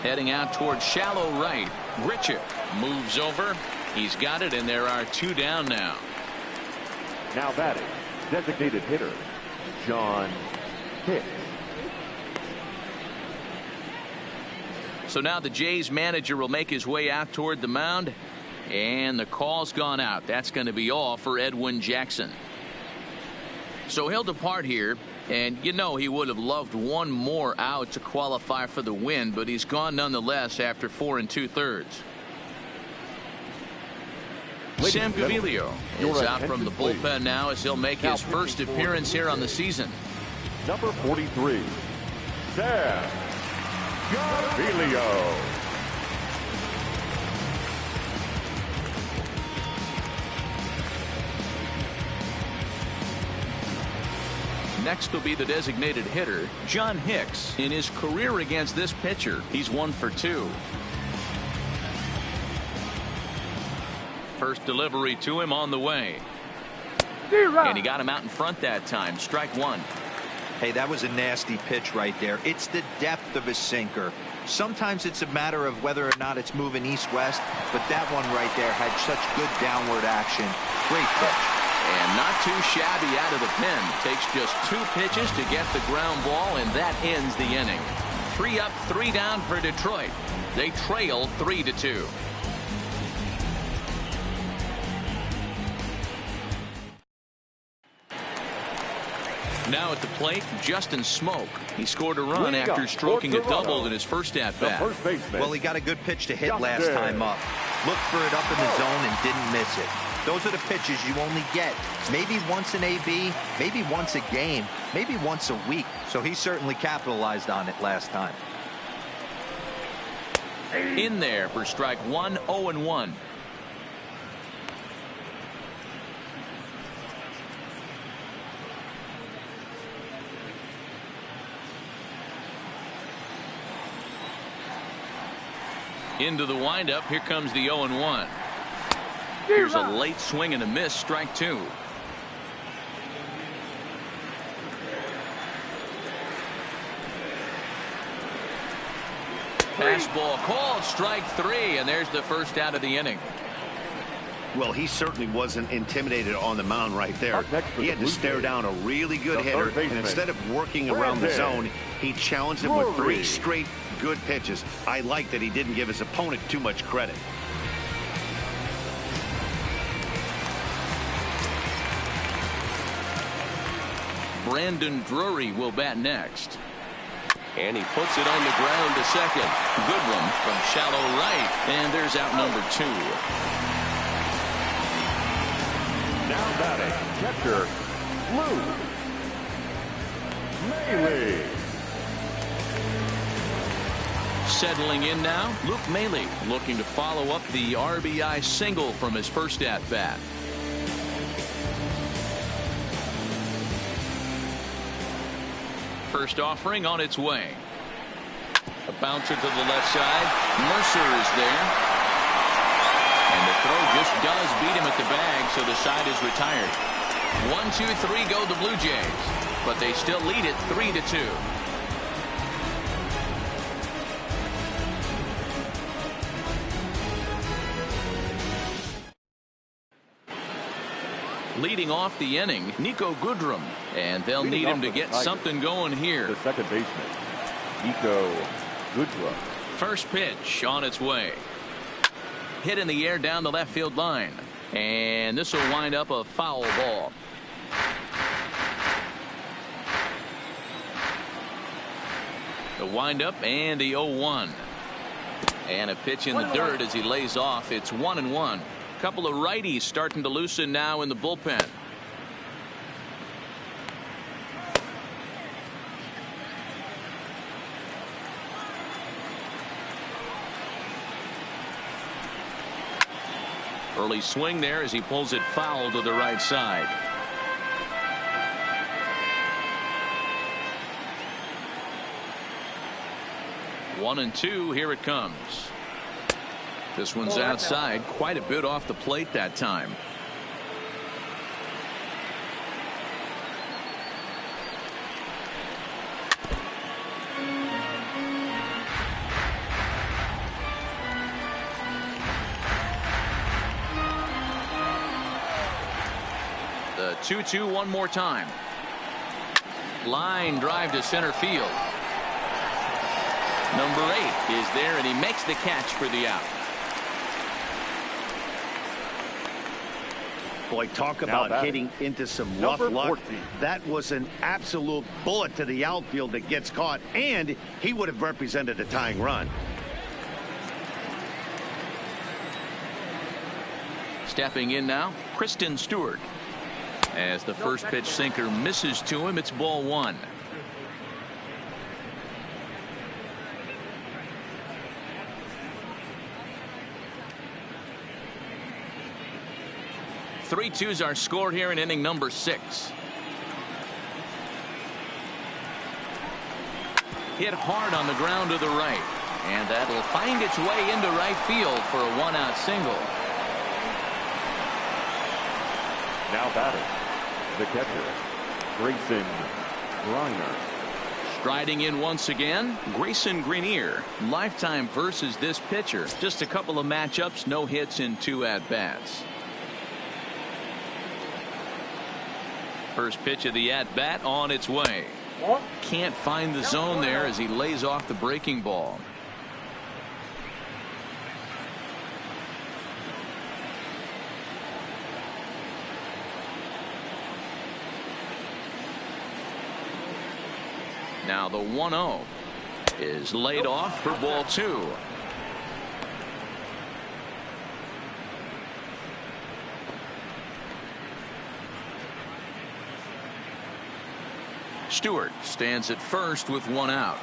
Heading out towards shallow right. Richard moves over. He's got it, and there are 2 down now. Now batting, designated hitter, John Hicks. So now the Jays manager will make his way out toward the mound, and the call's gone out. That's going to be all for Edwin Jackson. So he'll depart here, and you know he would have loved one more out to qualify for the win, but he's gone nonetheless after 4 2/3. Sam Gaviglio is out from the bullpen now as he'll make his first appearance here on the season. Number 43, Sam Gaviglio. Next will be the designated hitter, John Hicks. In his career against this pitcher, he's 1 for 2. First delivery to him on the way. And he got him out in front that time. Strike 1. Hey, that was a nasty pitch right there. It's the depth of his sinker. Sometimes it's a matter of whether or not it's moving east-west, but that one right there had such good downward action. Great pitch. And not too shabby out of the pen. Takes just 2 pitches to get the ground ball, and that ends the inning. 3 up, 3 down for Detroit. They trail 3-2. Now at the plate, Justin Smoke. He scored a run after stroking a double in his first at-bat. Well, he got a good pitch to hit last time up. Looked for it up in the zone and didn't miss it. Those are the pitches you only get maybe once an AB, maybe once a game, maybe once a week. So he certainly capitalized on it last time. In there for strike one, 0-1. Into the windup. Here comes the 0-1. Here's a late swing and a miss. Strike two. Fastball called. Strike three. And there's the first out of the inning. Well, he certainly wasn't intimidated on the mound right there. He had to stare down a really good hitter, and instead of working around the zone, he challenged him with 3 straight good pitches. I like that he didn't give his opponent too much credit. Brandon Drury will bat next. And he puts it on the ground to second. Good one from shallow right. And there's out number 2. Now batting, catcher, Luke Maile. Settling in now, Luke Maile looking to follow up the RBI single from his first at-bat. First offering on its way. A bouncer to the left side. Mercer is there. And the throw just does beat him at the bag, so the side is retired. 1-2-3 go the Blue Jays, but they still lead it 3-2. Leading off the inning, Niko Goodrum, and they'll need him to get something going here. The second baseman, Niko Goodrum. First pitch on its way. Hit in the air down the left field line, and this will wind up a foul ball. The windup and the 0-1. And a pitch in the dirt as he lays off. It's 1-1. Couple of righties starting to loosen now in the bullpen. Early swing there as he pulls it foul to the right side. One and two. Here it comes. This one's outside, quite a bit off the plate that time. The 2-2 one more time. Line drive to center field. Number 8 is there, and he makes the catch for the out. Boy, talk about hitting into some rough luck. That was an absolute bullet to the outfield that gets caught, and he would have represented a tying run. Stepping in now, Kristen Stewart. As the first pitch sinker misses to him, it's ball 1. Three twos are scored here in inning number 6. Hit hard on the ground to the right, and that'll find its way into right field for a 1-out single. Now batting, the catcher, Grayson Greiner. Striding in once again, Grayson Greiner. Lifetime versus this pitcher. Just a couple of matchups, no hits in 2 at-bats. First pitch of the at-bat on its way. Can't find the zone there as he lays off the breaking ball. Now the 1-0 is laid off for ball 2. Stewart stands at first with 1 out.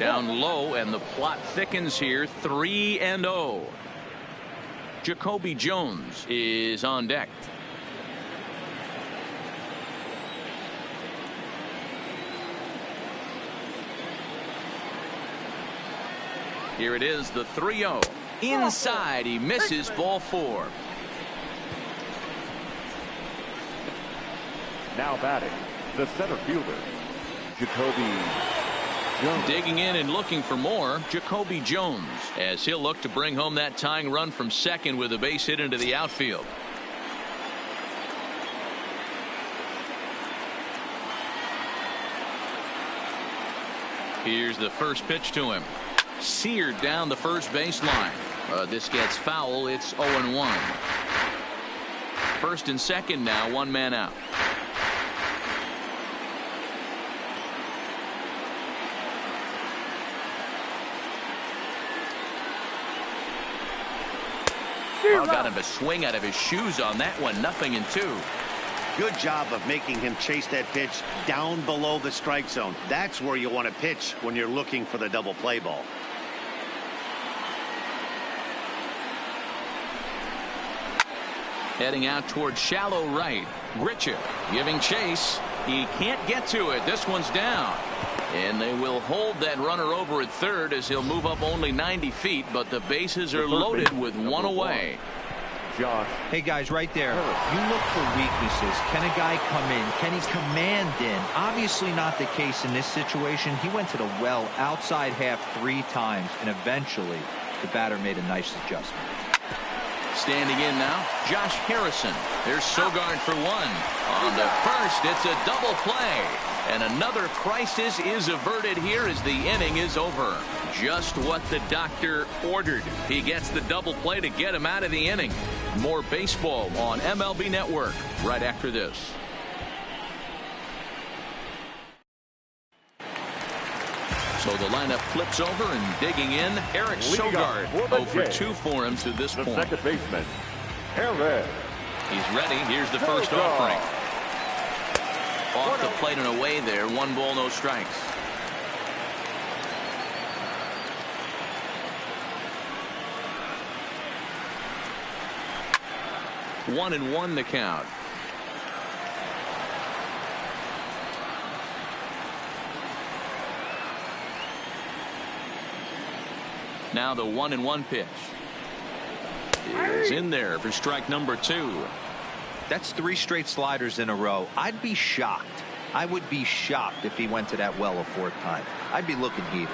Down low, and the plot thickens here. 3-0. Jacoby Jones is on deck. Here it is, the 3-0. Inside, he misses, ball 4. Now batting, the center fielder, Jacoby Jones. Digging in and looking for more, Jacoby Jones, as he'll look to bring home that tying run from second with a base hit into the outfield. Here's the first pitch to him. Seared down the first baseline. This gets foul. It's 0-1. First and second now, 1 man out. Got him to swing out of his shoes on that one. 0-2. Good job of making him chase that pitch down below the strike zone. That's where you want to pitch when you're looking for the double play ball. Heading out toward shallow right. Grichuk giving chase. He can't get to it. This one's down. And they will hold that runner over at third as he'll move up only 90 feet, but the bases are loaded with 1 away. Josh. Hey guys, right there, you look for weaknesses. Can a guy come in? Can he command in? Obviously not the case in this situation. He went to the well outside half 3 times, and eventually the batter made a nice adjustment. Standing in now, Josh Harrison. There's Sogard for 1. On the first, it's a double play. And another crisis is averted here as the inning is over. Just what the doctor ordered. He gets the double play to get him out of the inning. More baseball on MLB Network right after this. So the lineup flips over, and digging in, Eric Sogard. 0-2 for him to this point. Second baseman, Eric. He's ready. Here's the first offering. Off the plate and away there. 1 ball, no strikes. One and 1 the count. Now the 1-1 pitch is in there for strike number 2. That's 3 straight sliders in a row. I'd be shocked. I would be shocked if he went to that well a 4th time. I'd be looking heated.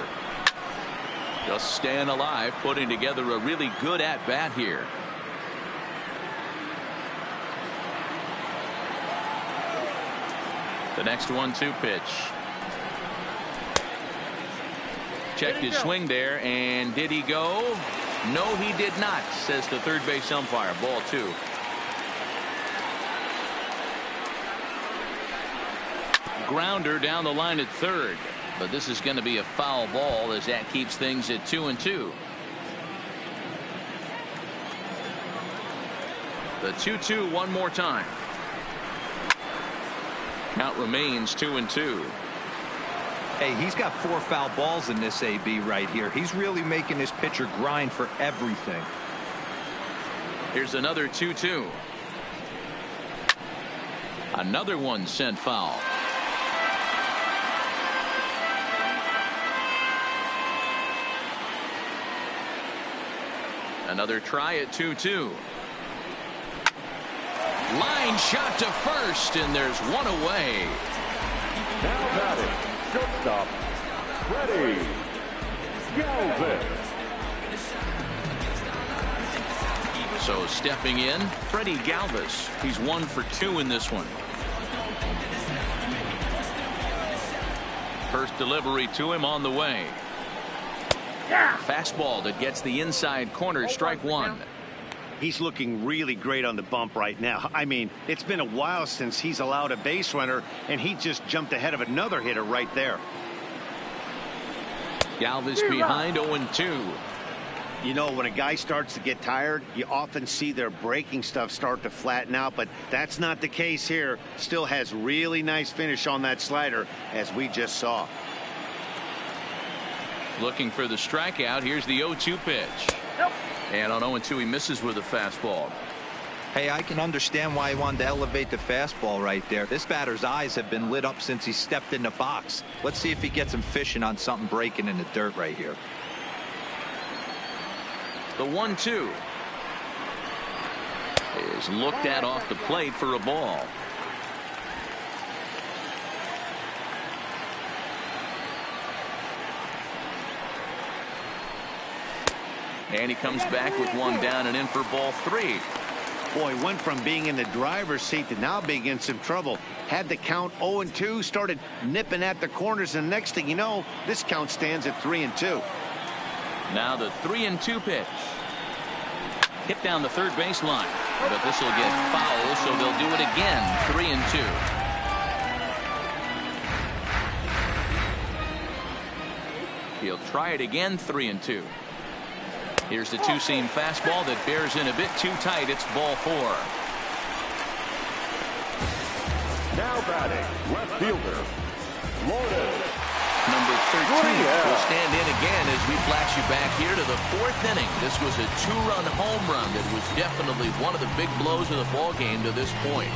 Just staying alive, putting together a really good at-bat here. The next 1-2 pitch. Checked his swing there, and did he go? No, he did not, says the third base umpire. Ball 2. Grounder down the line at third, but this is going to be a foul ball as that keeps things at 2-2. The 2-2 one more time. Count remains 2-2. Hey, he's got 4 foul balls in this AB right here. He's really making this pitcher grind for everything. Here's another 2-2. Another one sent foul. Another try at 2-2. Line shot to first, and there's 1 away. Now batting, shortstop, Freddie Galvis. So stepping in, Freddie Galvis. He's 1 for 2 in this one. First delivery to him on the way. Fastball that gets the inside corner, strike 1. He's looking really great on the bump right now. I mean, it's been a while since he's allowed a base runner, and he just jumped ahead of another hitter right there. Galvis behind 0-2. You know, when a guy starts to get tired, you often see their breaking stuff start to flatten out, but that's not the case here. Still has really nice finish on that slider, as we just saw. Looking for the strikeout. Here's the 0-2 pitch. And on 0-2, he misses with a fastball. Hey, I can understand why he wanted to elevate the fastball right there. This batter's eyes have been lit up since he stepped in the box. Let's see if he gets him fishing on something breaking in the dirt right here. The 1-2 is looked at off the plate for a ball. And he comes back with one down and in for ball 3. Boy, went from being in the driver's seat to now being in some trouble. Had the count 0-2, started nipping at the corners, and next thing you know, this count stands at 3-2. Now the 3-2 pitch. Hit down the third baseline, but this will get foul, so they'll do it again. 3-2. He'll try it again. 3-2. Here's the two-seam fastball that bears in a bit too tight. It's ball 4. Now batting, left fielder, Lourdes. Number 13 will stand in again as we flash you back here to the 4th inning. This was a 2-run home run that was definitely one of the big blows of the ball game to this point.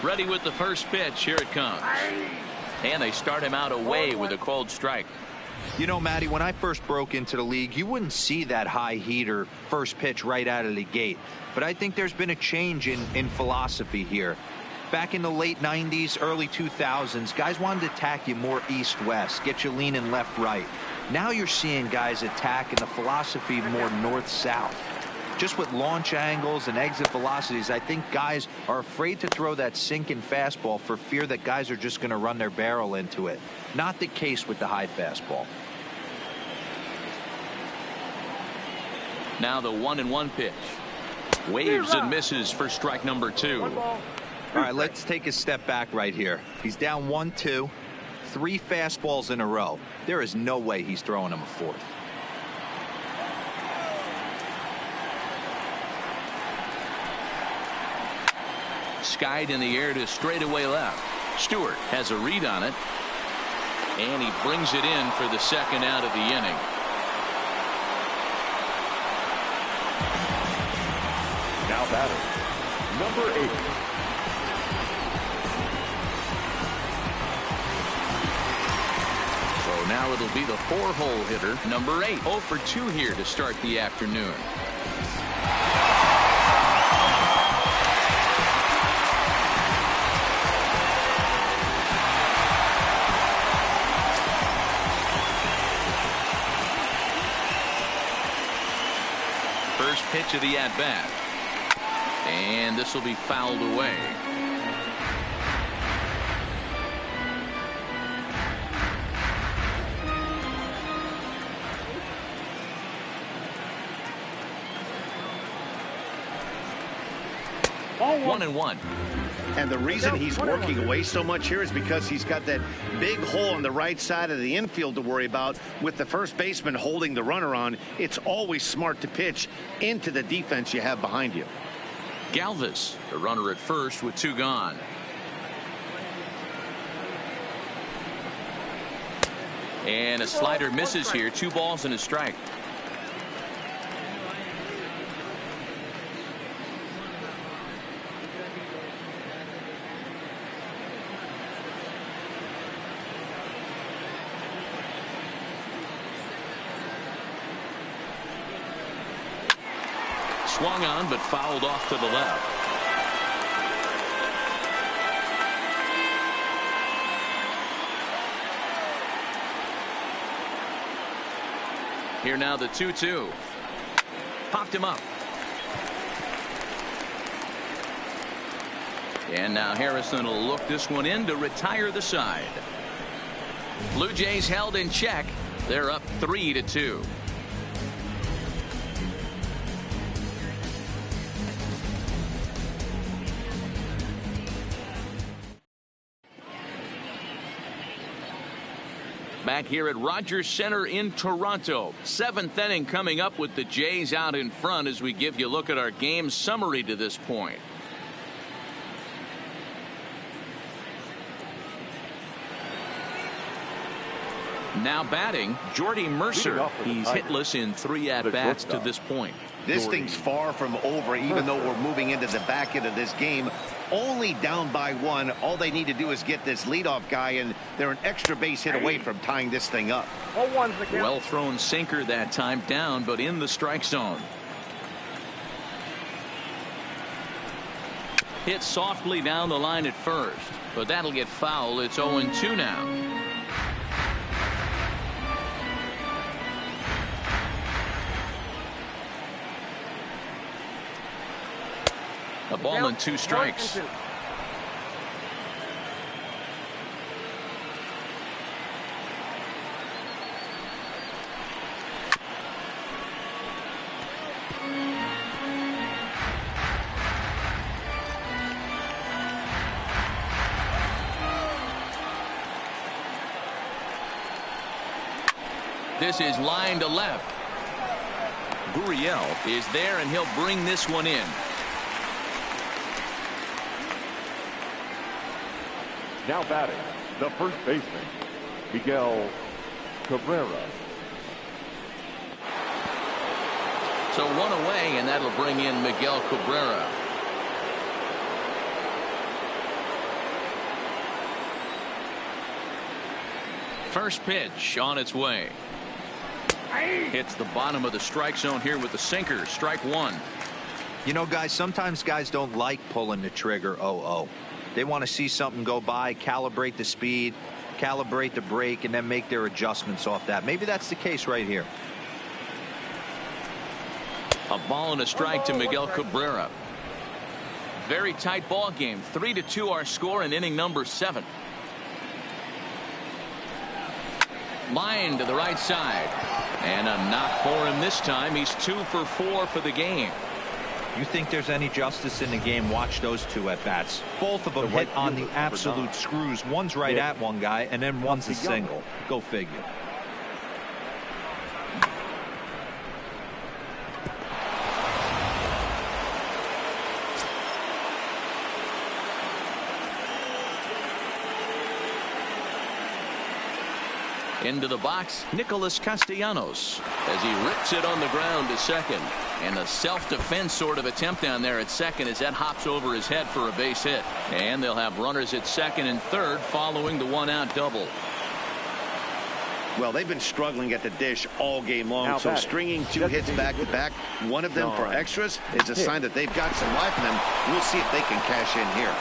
Ready with the first pitch. Here it comes. And they start him out away with a cold strike. You know, Matty, when I first broke into the league, you wouldn't see that high heater first pitch right out of the gate. But I think there's been a change in philosophy here. Back in the late 90s, early 2000s, guys wanted to attack you more east-west, get you leaning left-right. Now you're seeing guys attack in the philosophy more north-south. Just with launch angles and exit velocities, I think guys are afraid to throw that sinking fastball for fear that guys are just going to run their barrel into it. Not the case with the high fastball. Now the 1-1 pitch. Waves and misses for strike number 2. All right, let's take a step back right here. He's down 1-2, 3 fastballs in a row. There is no way he's throwing him a 4th. Skied in the air to straightaway left. Stewart has a read on it, and he brings it in for the second out of the inning. Now batter, number 8. So now it'll be the 4-hole hitter, number 8. 0 for 2 here to start the afternoon. First pitch of the at-bat. And this will be fouled away. Ball 1-1. And the reason he's working away so much here is because he's got that big hole on the right side of the infield to worry about. With the first baseman holding the runner on, it's always smart to pitch into the defense you have behind you. Galvis, the runner at first with 2 gone. And a slider misses here. 2 balls and a strike. Swung on, but fouled off to the left. Here now the 2-2. Popped him up. And now Harrison will look this one in to retire the side. Blue Jays held in check. They're up 3-2. Back here at Rogers Center in Toronto. 7th inning coming up with the Jays out in front as we give you a look at our game summary to this point. Now batting, Jordy Mercer. He's hitless in 3 at-bats to this point. This thing's far from over, even though we're moving into the back end of this game. Only down by 1. All they need to do is get this leadoff guy, and they're an extra base hit away from tying this thing up. Well thrown sinker that time, down but in the strike zone. Hit softly down the line at first, but that'll get foul. It's 0-2 now. A ball and 2 strikes. This is line to left. Gurriel is there, and he'll bring this one in. Now batting, the first baseman, Miguel Cabrera. So 1 away, and that'll bring in Miguel Cabrera. First pitch on its way. Hits the bottom of the strike zone here with the sinker. Strike 1. You know, guys, sometimes guys don't like pulling the trigger 0-0. They want to see something go by, calibrate the speed, calibrate the brake, and then make their adjustments off that. Maybe that's the case right here. A ball and a strike to Miguel Cabrera. Very tight ball game. 3-2 our score in inning number 7. Line to the right side. And a knock for him this time. He's 2 for 4 for the game. You think there's any justice in the game? Watch those 2 at bats. Both of them hit on the absolute screws. One's right at one guy, and then one's a single. Go figure. Into the box, Nicholas Castellanos as he rips it on the ground to second. And a self-defense sort of attempt down there at second as that hops over his head for a base hit. And they'll have runners at second and third following the 1-out double. Well, they've been struggling at the dish all game long, so stringing 2 hits back-to-back, one of them for extras, is a sign that they've got some life in them. We'll see if they can cash in here.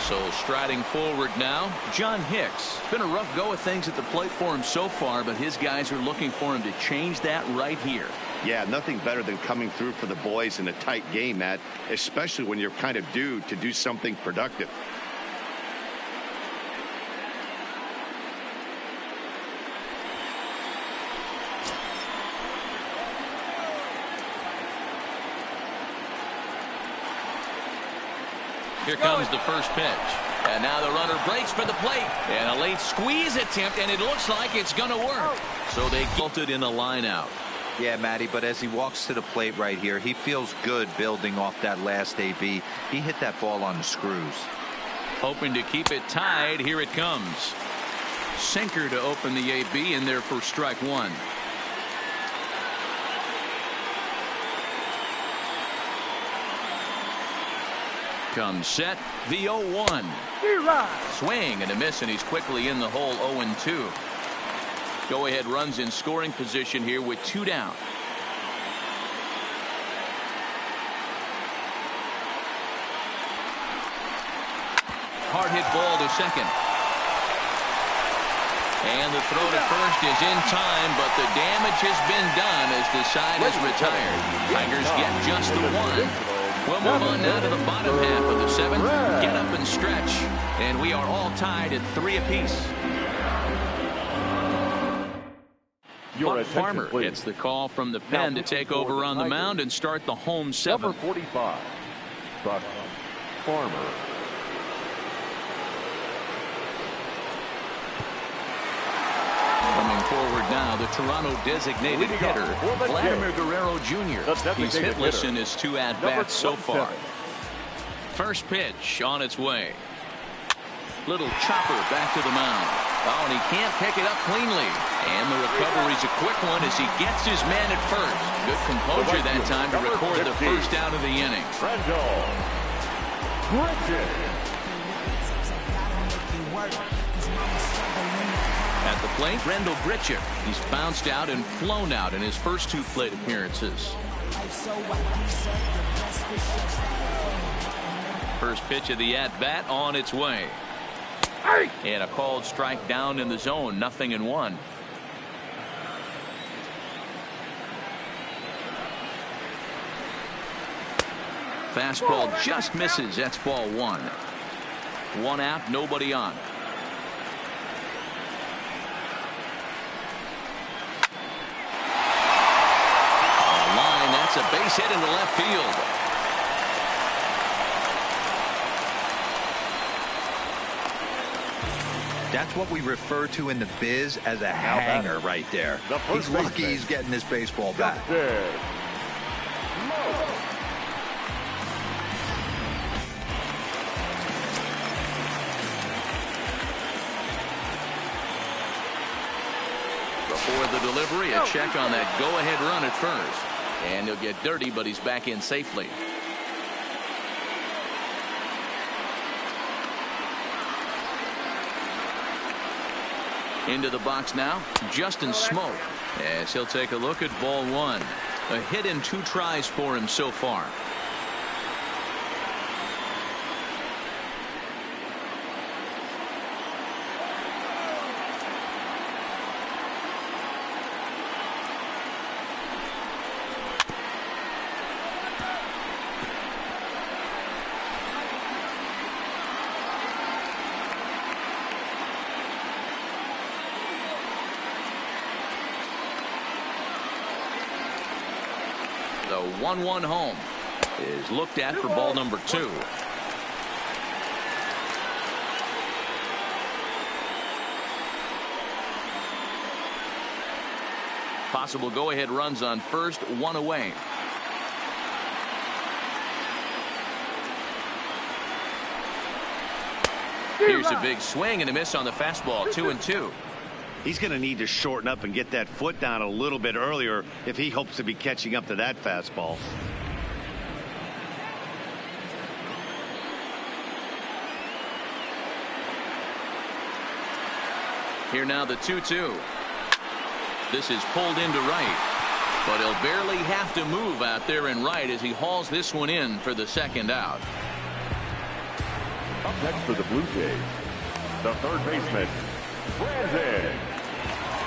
So striding forward now, John Hicks. Been a rough go of things at the plate for him so far, but his guys are looking for him to change that right here. Yeah, nothing better than coming through for the boys in a tight game, Matt, especially when you're kind of due to do something productive. Here comes the first pitch. And now the runner breaks for the plate. And a late squeeze attempt, and it looks like it's going to work. So they resulted in a line out. Yeah, Matty, but as he walks to the plate right here, he feels good building off that last AB. He hit that ball on the screws. Hoping to keep it tied. Here it comes. Sinker to open the AB, in there for strike 1. Comes set, the 0-1. Swing and a miss, and he's quickly in the hole. 0-2. Go ahead runs in scoring position here with 2 down. Hard hit ball to second. And the throw to first is in time, but the damage has been done as the side is retired. Tigers get just the one. We'll move on now to the bottom half of the seventh. Get up and stretch. And we are all tied at 3 apiece. Buck Farmer gets the call from the pen to take over on the mound and start the home seventh. Number 45, Buck Farmer. Coming forward now, the Toronto designated hitter, Vladimir Guerrero Jr. He's hitless in his 2 at-bats so far. First pitch on its way. Little chopper back to the mound. Oh, and he can't pick it up cleanly. And the recovery's a quick one as he gets his man at first. Good composure that time to record the first out of the inning. At the plate, Rendell Grichuk. He's bounced out and flown out in his first 2 plate appearances. First pitch of the at-bat on its way. And a called strike down in the zone, 0-1. Fastball just misses. That's ball 1. 1 out, nobody on. Line, that's a base hit into left field. That's what we refer to in the biz as a hanger right there. He's lucky he's getting this baseball back. Before the delivery, a check on that go-ahead run at first. And he'll get dirty, but he's back in safely. Into the box now, Justin Smoak, as he'll take a look at ball 1. A hit in 2 tries for him so far. The 1-1 home is looked at for ball number 2. Possible go-ahead runs on first, 1 away. Here's a big swing and a miss on the fastball, 2-2. He's going to need to shorten up and get that foot down a little bit earlier if he hopes to be catching up to that fastball. Here now the 2-2. This is pulled into right, but he'll barely have to move out there in right as he hauls this one in for the second out. Up next for the Blue Jays, the third baseman, Brandon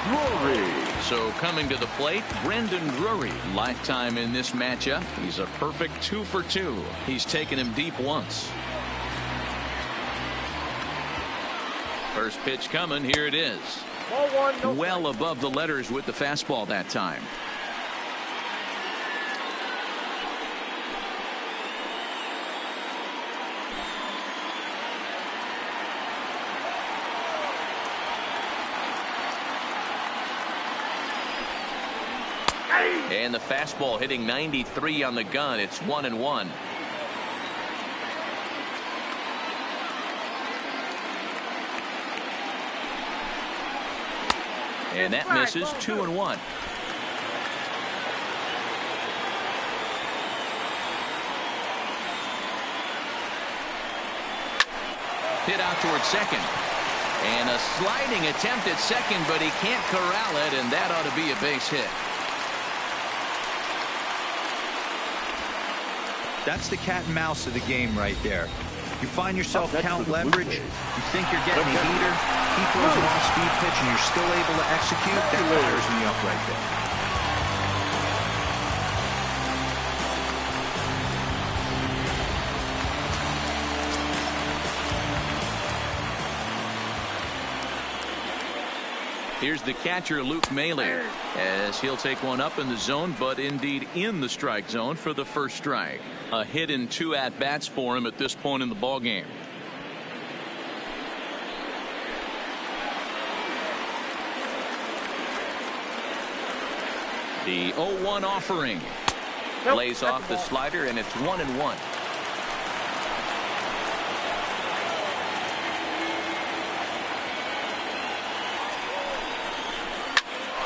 Drury. So coming to the plate, Brandon Drury. Lifetime in this matchup. He's a perfect 2 for 2. He's taken him deep once. First pitch coming. Here it is. Well above the letters with the fastball that time. And the fastball hitting 93 on the gun. It's 1-1. And that misses. 2-1. Hit out towards second. And a sliding attempt at second, but he can't corral it, and that ought to be a base hit. That's the cat and mouse of the game right there. You find yourself count leverage. You think you're getting a heater. He throws an off-speed pitch, and you're still able to execute. That fires me up right there. Here's the catcher, Luke Maile, as he'll take one up in the zone, but indeed in the strike zone for the first strike. A hit in 2 at-bats for him at this point in the ballgame. The 0-1 offering. Lays off the slider, and it's 1-1.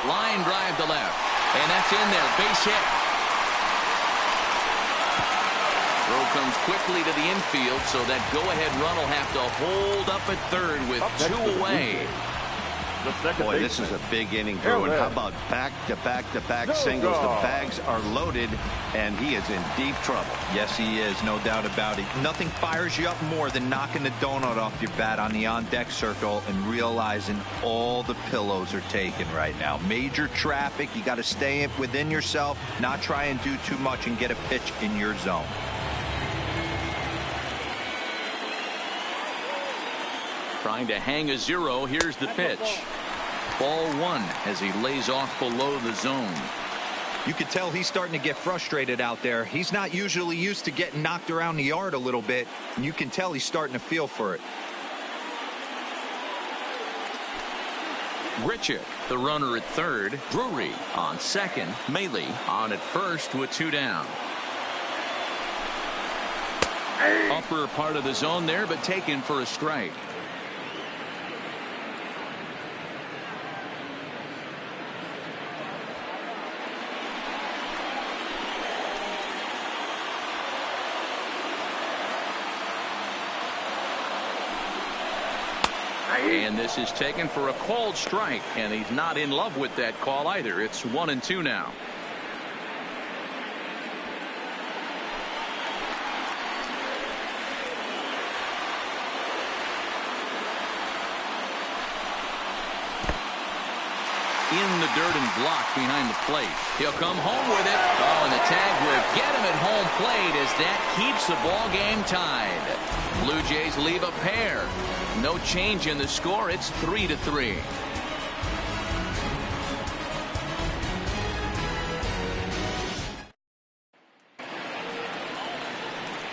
Line drive to left, and that's in there. Base hit. Throw comes quickly to the infield, so that go-ahead run will have to hold up at third with 2 away. Boy, this is a big inning, Drew. And how about back-to-back-to-back singles? The bags are loaded, and he is in deep trouble. Yes, he is, no doubt about it. Nothing fires you up more than knocking the donut off your bat on the on-deck circle and realizing all the pillows are taken right now. Major traffic. You got to stay within yourself, not try and do too much, and get a pitch in your zone. Trying to hang a 0. Here's the pitch. Ball 1 as he lays off below the zone. You could tell he's starting to get frustrated out there. He's not usually used to getting knocked around the yard a little bit, and you can tell he's starting to feel for it. Grichuk, the runner at third. Drury on second. Maile on at first with 2 down. Upper part of the zone there, but taken for a strike. And this is taken for a called strike, and he's not in love with that call either. It's 1-2 now. In the dirt and blocked behind the plate. He'll come home with it. Oh, and the tag will get him at home plate as that keeps the ball game tied. Blue Jays leave a pair. No change in the score. It's 3-3.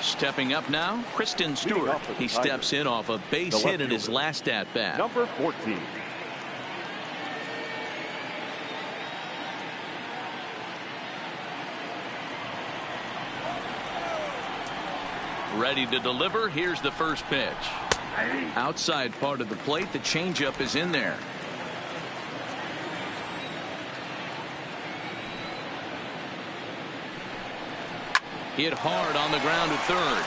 Stepping up now, Kristen Stewart. He steps in off a base hit in his last at-bat. Number 14. Ready to deliver. Here's the first pitch. Outside part of the plate. The changeup is in there. Hit hard on the ground at third.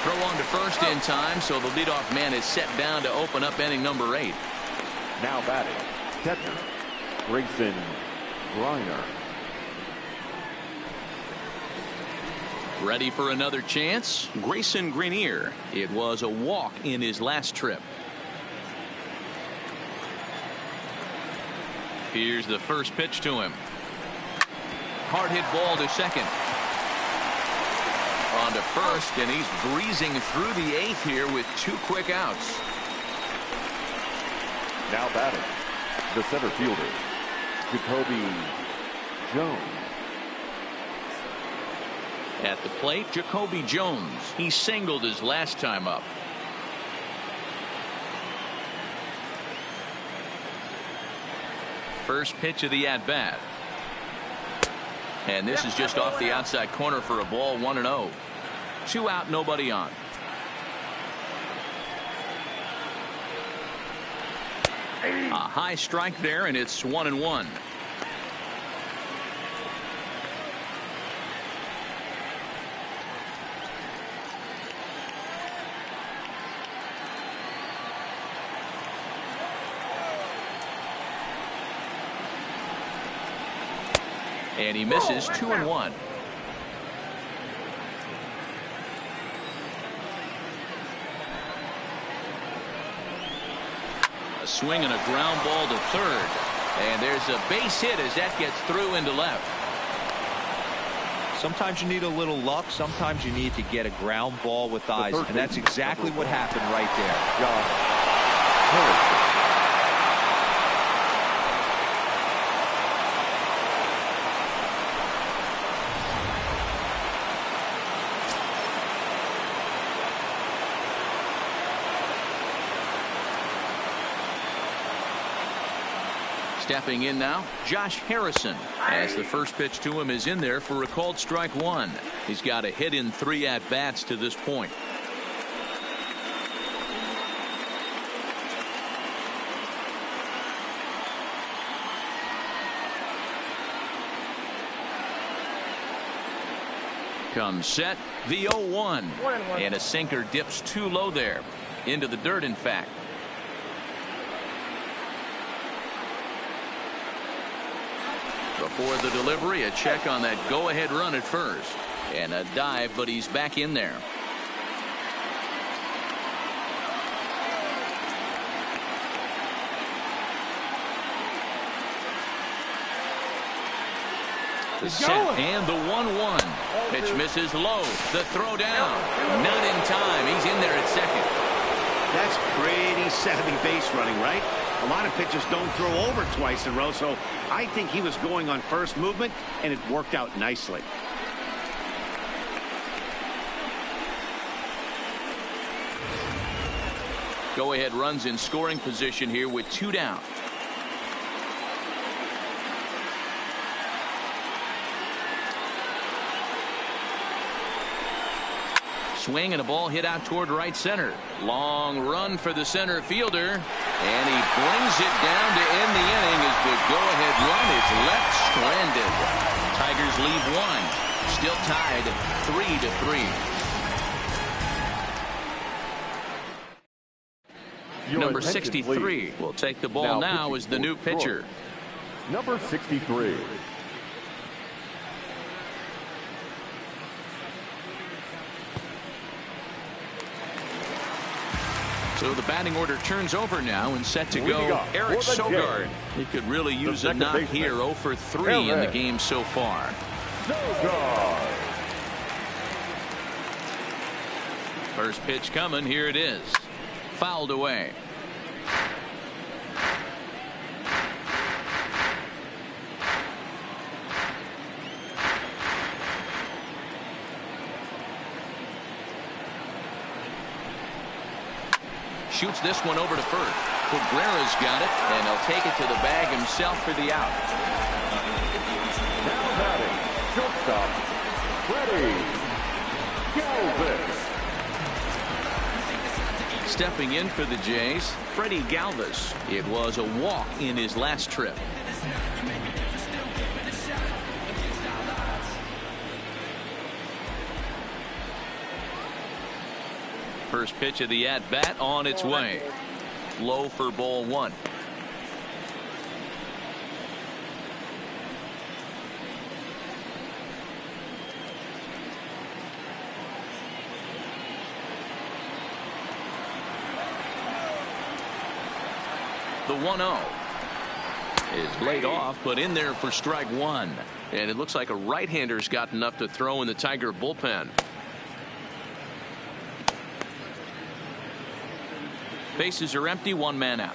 Throw on to first in time, so the leadoff man is set down to open up inning number 8. Now batting, catcher, Grayson Greiner. Ready for another chance? Grayson Greiner. It was a walk in his last trip. Here's the first pitch to him. Hard hit ball to second. On to first, and he's breezing through the 8th here with 2 quick outs. Now batting, the center fielder, Jacoby Jones. At the plate, Jacoby Jones. He singled his last time up. First pitch of the at-bat. And this is just off the outside corner for a ball, 1-0. 2 out, nobody on. A high strike there, and it's 1-1. And he misses. 2-1. swing and a ground ball to third. And there's a base hit as that gets through into left. Sometimes you need a little luck. Sometimes you need to get a ground ball with eyes. And that's exactly what happened right there. Josh Harrison. Stepping in now, Josh Harrison, as the first pitch to him is in there for a called strike one. He's got a hit in 3 at-bats to this point. Comes set, the 0-1. And a sinker dips too low there. Into the dirt, in fact. Before the delivery, a check on that go-ahead run at first. And a dive, but he's back in there. The set and the 1-1. Pitch misses low. The throw down. Not in time. He's in there at second. That's pretty savvy base running, right? A lot of pitchers don't throw over twice in a row, so I think he was going on first movement, and it worked out nicely. Go-ahead runs in scoring position here with 2 down. Swing and a ball hit out toward right center. Long run for the center fielder. And he brings it down to end the inning as the go-ahead run is left stranded. Tigers lead 1. Still tied 3-3. Number 63 will take the ball now as the new pitcher. Number 63. So the batting order turns over now and set to go. Eric Sogard. He could really use a knock here. 0 for 3 in the game so far. Sogard. First pitch coming. Here it is. Fouled away. Shoots this one over to first. Cabrera's got it, and he'll take it to the bag himself for the out. Now batting, shortstop, Freddie Galvis. Stepping in for the Jays, Freddie Galvis. It was a walk in his last trip. First pitch of the at-bat on its way. Low for ball 1. The 1-0 is laid off, but in there for strike 1. And it looks like a right-hander's got enough to throw in the Tiger bullpen. Bases are empty, 1 man out.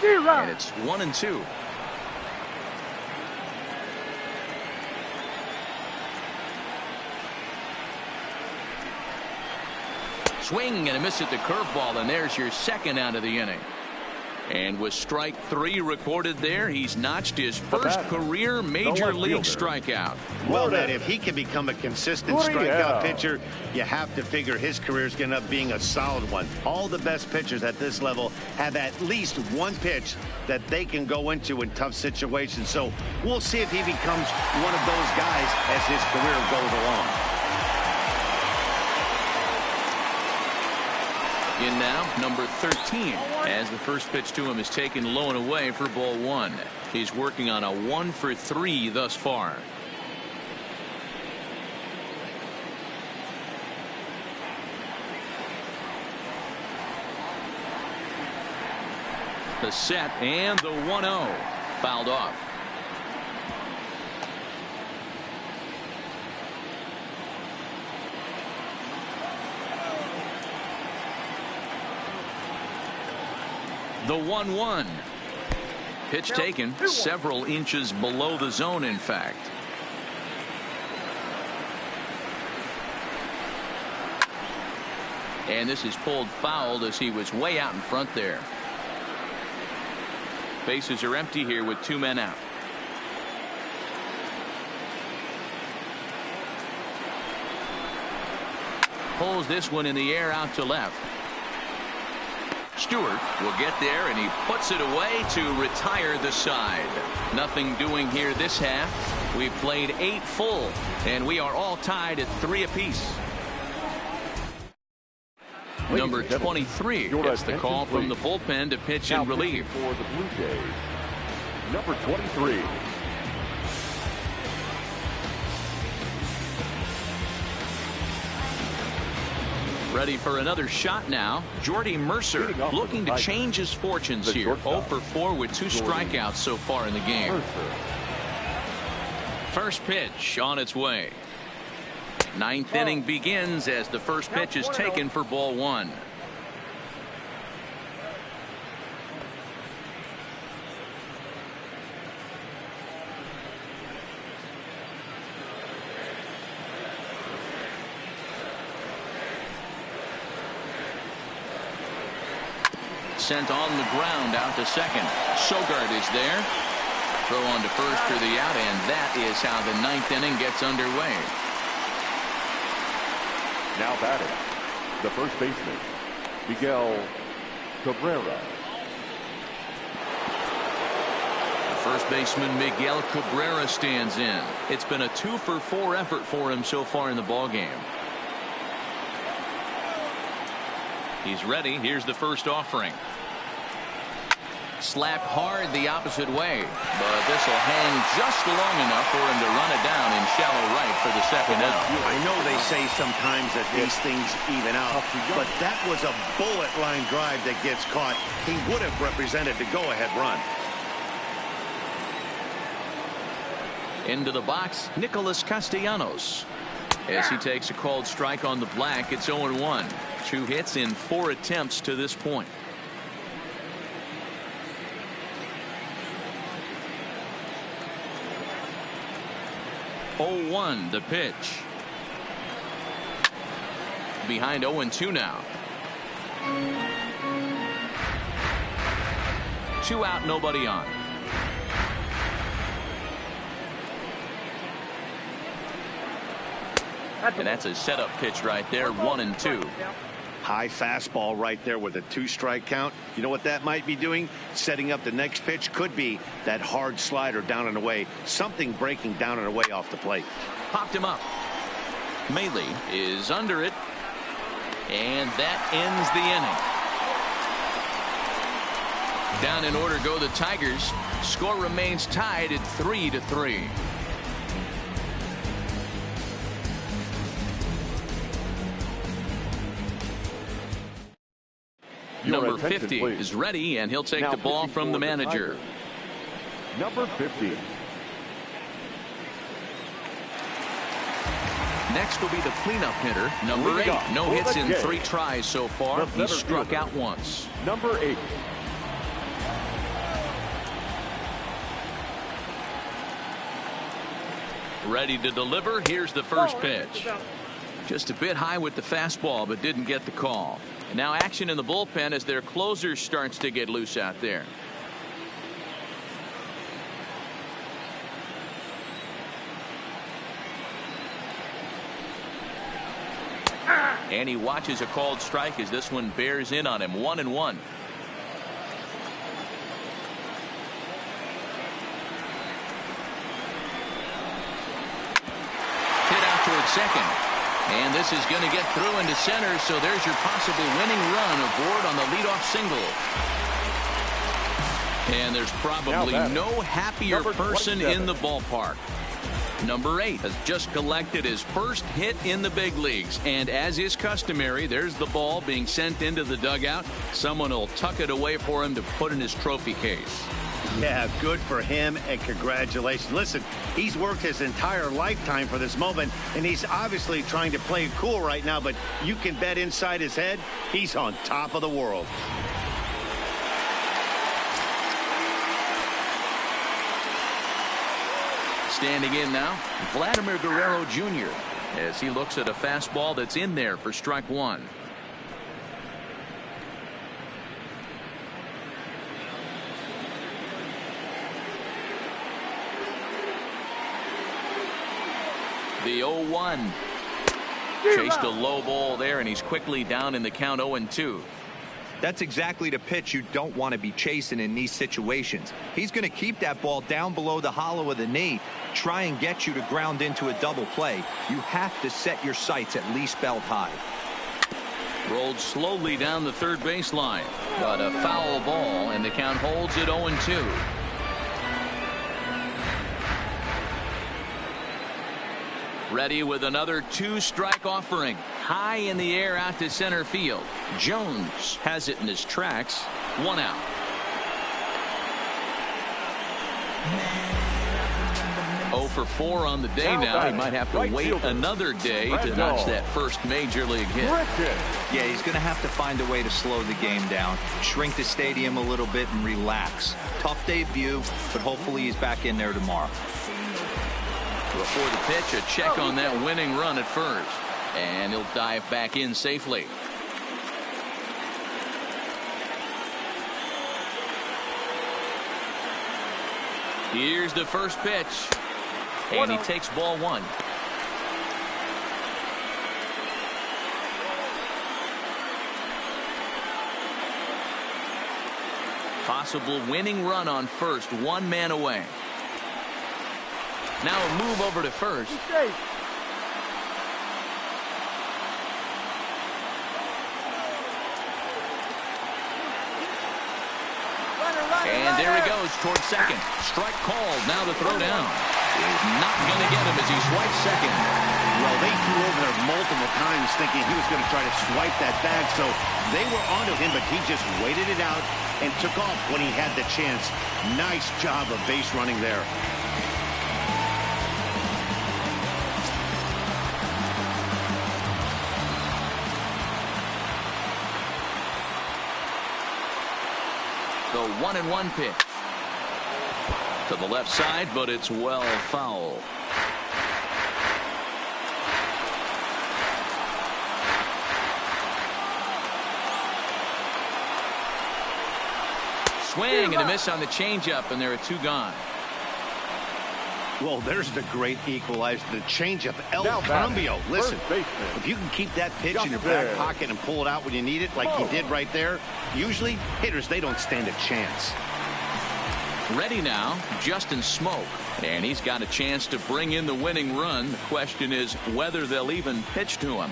And it's 1-2. Swing and a miss at the curveball, and there's your second out of the inning. And with strike 3 recorded there, he's notched his first career major league strikeout. Well, Matt, if he can become a consistent strikeout pitcher, you have to figure his career is going to end up being a solid one. All the best pitchers at this level have at least one pitch that they can go into in tough situations. So we'll see if he becomes one of those guys as his career goes along. In now, number 13, as the first pitch to him is taken low and away for ball 1. He's working on a 1 for 3 thus far. The set and the 1-0 fouled off. The 1-1 pitch taken several inches below the zone, in fact. And this is pulled fouled as he was way out in front there. Bases are empty here with 2 men out. Pulls this one in the air out to left. Stewart will get there, and he puts it away to retire the side. Nothing doing here this half. We've played 8 full, and we are all tied at 3 apiece. Number 23 gets the call from the bullpen to pitch in relief. For the Blue Jays, number 23. Ready for another shot now. Jordy Mercer looking to change his fortunes here. 0 for 4 with 2 strikeouts so far in the game. First pitch on its way. 9th inning begins as the first pitch is taken for ball 1. Sent on the ground out to second. Sogard is there. Throw on to first for the out, and that is how the 9th inning gets underway. Now batting, the first baseman, Miguel Cabrera. The first baseman Miguel Cabrera stands in. It's been a 2 for 4 effort for him so far in the ballgame. He's ready. Here's the first offering. Slapped hard the opposite way, but this will hang just long enough for him to run it down in shallow right for the second out. I know they say sometimes that these things even out, but that was a bullet line drive that gets caught. He would have represented the go-ahead run. Into the box, Nicholas Castellanos. As he takes a called strike on the black, it's 0-1. 2 hits in 4 attempts to this point. (0-1) the pitch. Behind 0-2 now. 2 out, nobody on. And that's a setup pitch right there, 1-2. High fastball right there with a 2-strike count. You know what that might be doing? Setting up the next pitch. Could be that hard slider down and away. Something breaking down and away off the plate. Popped him up. Maile is under it. And that ends the inning. Down in order go the Tigers. Score remains tied at 3-3. Number 50 is ready, and he'll take the ball from the manager. Number 50. Next will be the cleanup hitter, number 8. No hits in 3 tries so far. He struck out once. Number 8. Ready to deliver. Here's the first pitch. Just a bit high with the fastball, but didn't get the call. Now action in the bullpen as their closer starts to get loose out there. And he watches a called strike as this one bears in on him. 1-1. Hit out towards second. And this is going to get through into center, so there's your possible winning run aboard on the leadoff single. And there's probably no happier person in the ballpark. Number 8 has just collected his first hit in the big leagues. And as is customary, there's the ball being sent into the dugout. Someone will tuck it away for him to put in his trophy case. Yeah, good for him, and congratulations. Listen, he's worked his entire lifetime for this moment, and he's obviously trying to play it cool right now, but you can bet inside his head, he's on top of the world. Standing in now, Vladimir Guerrero Jr. as he looks at a fastball that's in there for strike one. The 0-1. Chased a low ball there, and he's quickly down in the count 0-2. That's exactly the pitch you don't want to be chasing in these situations. He's going to keep that ball down below the hollow of the knee, try and get you to ground into a double play. You have to set your sights at least belt high. Rolled slowly down the third baseline, but a foul ball, and the count holds at 0-2. Ready with another two-strike offering. High in the air out to center field. Jones has it in his tracks. One out. Oh for 4 on the day now. He might have to wait another day to notch that first major league hit. Yeah, he's going to have to find a way to slow the game down, shrink the stadium a little bit, and relax. Tough debut, but hopefully he's back in there tomorrow. Before the pitch, a check on that winning run at first. And he'll dive back in safely. Here's the first pitch. And he takes ball one. Possible winning run on first, one man away. Now a move over to first. And there he goes towards second. Strike called. Now the throw down. He's not going to get him as he swipes second. Well, they threw over there multiple times thinking he was going to try to swipe that bag, so they were onto him, but he just waited it out and took off when he had the chance. Nice job of base running there. The 1-1 pitch to the left side, but it's well foul. Swing and a miss on the changeup, and there are two gone. Well, there's the great equalizer, the changeup, El Cambio. Listen, if you can keep that pitch in your back pocket and pull it out when you need it, like he did right there, usually hitters, they don't stand a chance. Ready now, Justin Smoke, and he's got a chance to bring in the winning run. The question is whether they'll even pitch to him.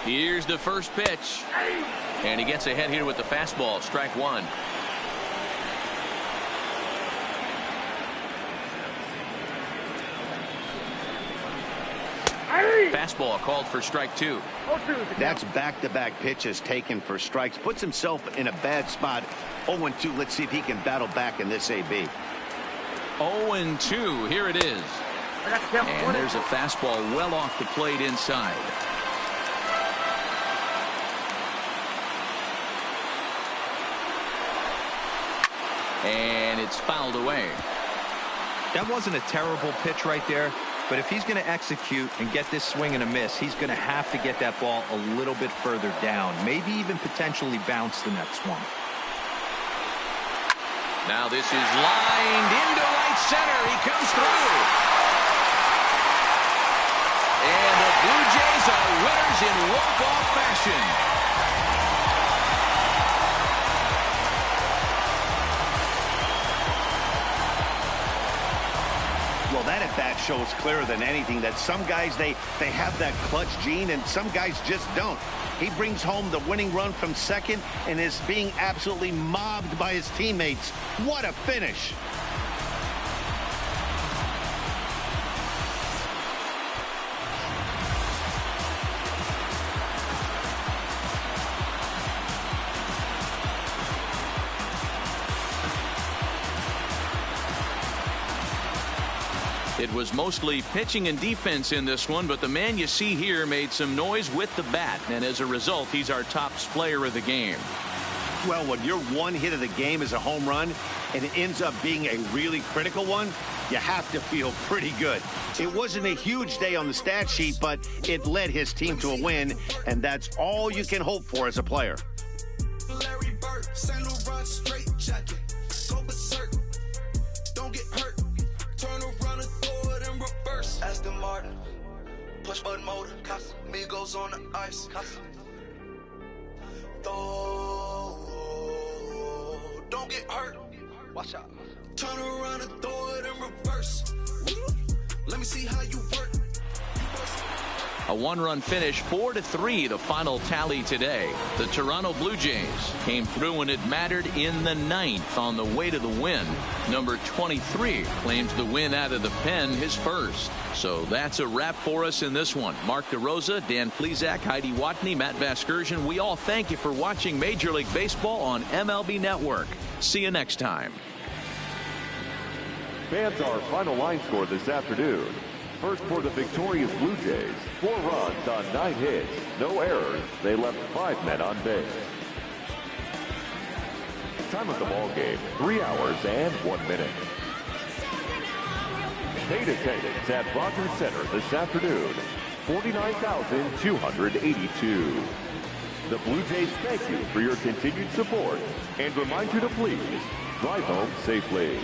Here's the first pitch. And he gets ahead here with the fastball. Strike one. Fastball called for strike two. That's back-to-back pitches taken for strikes. Puts himself in a bad spot. 0-2. Let's see if he can battle back in this AB. 0-2. Here it is. And there's a fastball well off the plate inside. And it's fouled away. That wasn't a terrible pitch right there, but if he's going to execute and get this swing and a miss, he's going to have to get that ball a little bit further down, maybe even potentially bounce the next one. Now this is lined into right center. He comes through. And the Blue Jays are winners in walk-off fashion. Well, that at bat shows clearer than anything that some guys, they have that clutch gene and some guys just don't. He brings home the winning run from second and is being absolutely mobbed by his teammates. What a finish. It was mostly pitching and defense in this one, but the man you see here made some noise with the bat, and as a result, he's our top player of the game. Well, when your one hit of the game is a home run and it ends up being a really critical one, you have to feel pretty good. It wasn't a huge day on the stat sheet, but it led his team to a win, and that's all you can hope for as a player. Larry Bird, St. Laurent straight jacket. Go berserk. Don't get hurt. Turn around and throw it in reverse. Aston Martin, push button motor. Migos on the ice. Don't get hurt. Watch out. Turn around and throw it in reverse. Let me see how you work. A one-run finish, 4-3, the final tally today. The Toronto Blue Jays came through when it mattered in the ninth on the way to the win. Number 23 claims the win out of the pen, his first. So that's a wrap for us in this one. Mark DeRosa, Dan Plesac, Heidi Watney, Matt Vasgersian, we all thank you for watching Major League Baseball on MLB Network. See you next time. Fans, our final line score this afternoon. First for the victorious Blue Jays, 4 runs on 9 hits, no errors. They left 5 men on base. Time of the ball game, 3 hours and 1 minute. Paid attendance at Rogers Center this afternoon, 49,282. The Blue Jays thank you for your continued support and remind you to please drive home safely.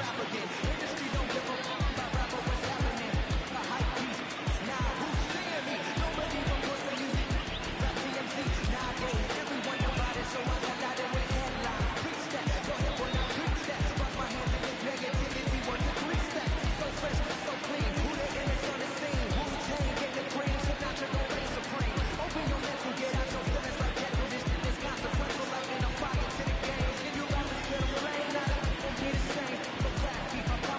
rap again. Industry don't give a fuck about rap or what's happening. A hype beast, now who's seeing me? Nobody even wants the music. Rap TMC, nowadays, everyone about it, so I got out there with headlines. Preach that, go ahead when I preach that. Wash my hands against negativity, want to grease that. So fresh, so clean, who the illest on the scene? Wu-Tang, get the cream, Sinatra gon' reign supreme. Open your mental, get out your feelings like that. This shit is consequential, like in a fire to the game. If you rappers feel the rain, now that won't be the same. So fast, keep my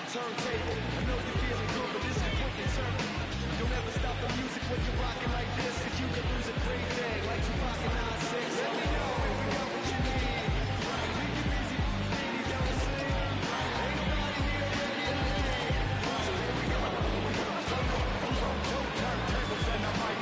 turntable. I know you're feeling good, but this is Brooklyn turkey. Don't ever stop the music when you're rocking like this, cause you could lose a great thing like Tupac and 9-6. Let me know if we got what you need. We can easy, baby, don't sing. Ain't nobody here ready to leave. So here we go. No turntables and a mic.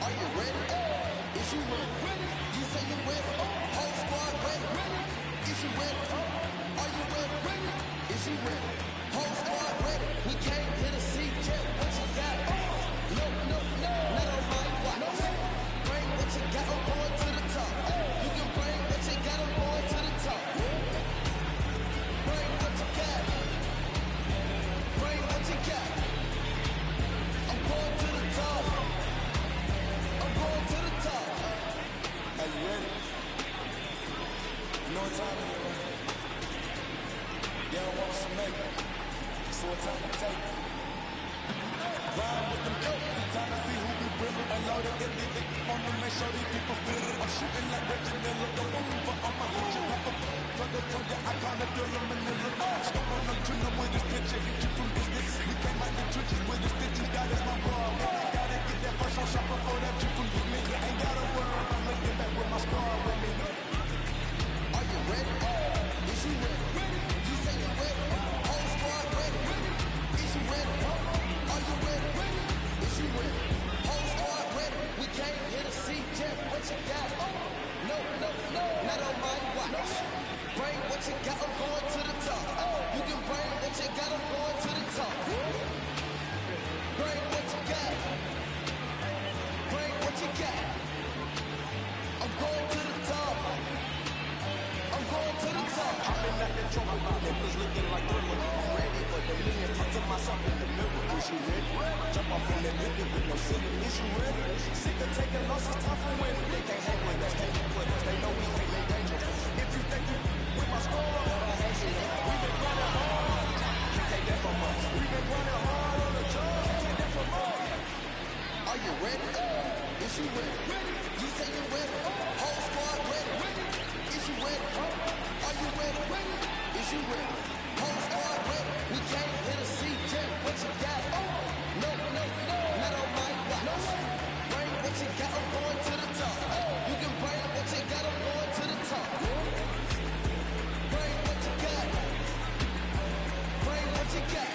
Are you ready? Is you ready? You say you ready? Whole squad ready? Is you ready? Are you ready? Is you ready? Whole squad ready? We came here to see just what you got. No, not on my watch. Bring what you got, I'm going to the top. You can bring what you got, I'm going to the top. Bring what you got. Bring what you got. I'm going to the top. I'm going to the top. Are you ready? You know what time it is, right? You don't want to make it. So what time to take it? Ride with them dope. It's time to see who be brilliant. And load it, get it on them, make sure these people feel it. I'm shooting like Reggie Miller. The boom for all my future rapper. Plug it, I call it Dilla Manila. Stop on them, tune them with this picture. Hit you from distance. We came out the trenches with the stitches. That is my bra. And I gotta get that first on shop before that you can get me. Ain't gotta worry about looking back with my scar with me. Are you ready? Is you ready? You say you ready? Whole squad ready? Is you ready? Are you ready? Is you ready? Whole squad ready? We came here to see just what you got. No, not on my watch. Bring what you got, I'm going to the top. You can bring what you got, I'm going to the top. Bring what you got. Bring what you got. I'm going to the top. I'm going to the top. I've been at the trouble, my nipples looking like Thriller. I'm ready for the million, talk to myself in the mirror. Is you ready? Jump off in the middle with no ceiling. Is you ready? Sick of taking losses, time for winning. They can't hang with us, can't with us. They know we ain't they dangerous. If you think you with my score, better hang it. We've been grinding hard. Can't take that from us. We've been grinding hard on the job. Can't take that from us. Are you ready? Is you ready? You say you ready? Whole squad ready? Is you ready? Are you ready? Is you ready? Whole squad ready? We came here to see just what you got. No, not on my watch. Bring what you got, I'm going to the top. You can bring what you got, I'm going to the top. Bring what you got. Bring what you got.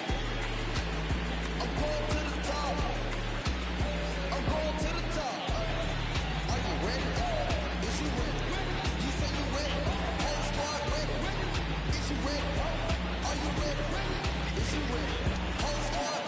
I'm going to the top. I'm going to the top. Are you ready? Is you ready? You say you ready? Whole squad ready? Is you ready? Are you ready? Is you ready? Whole squad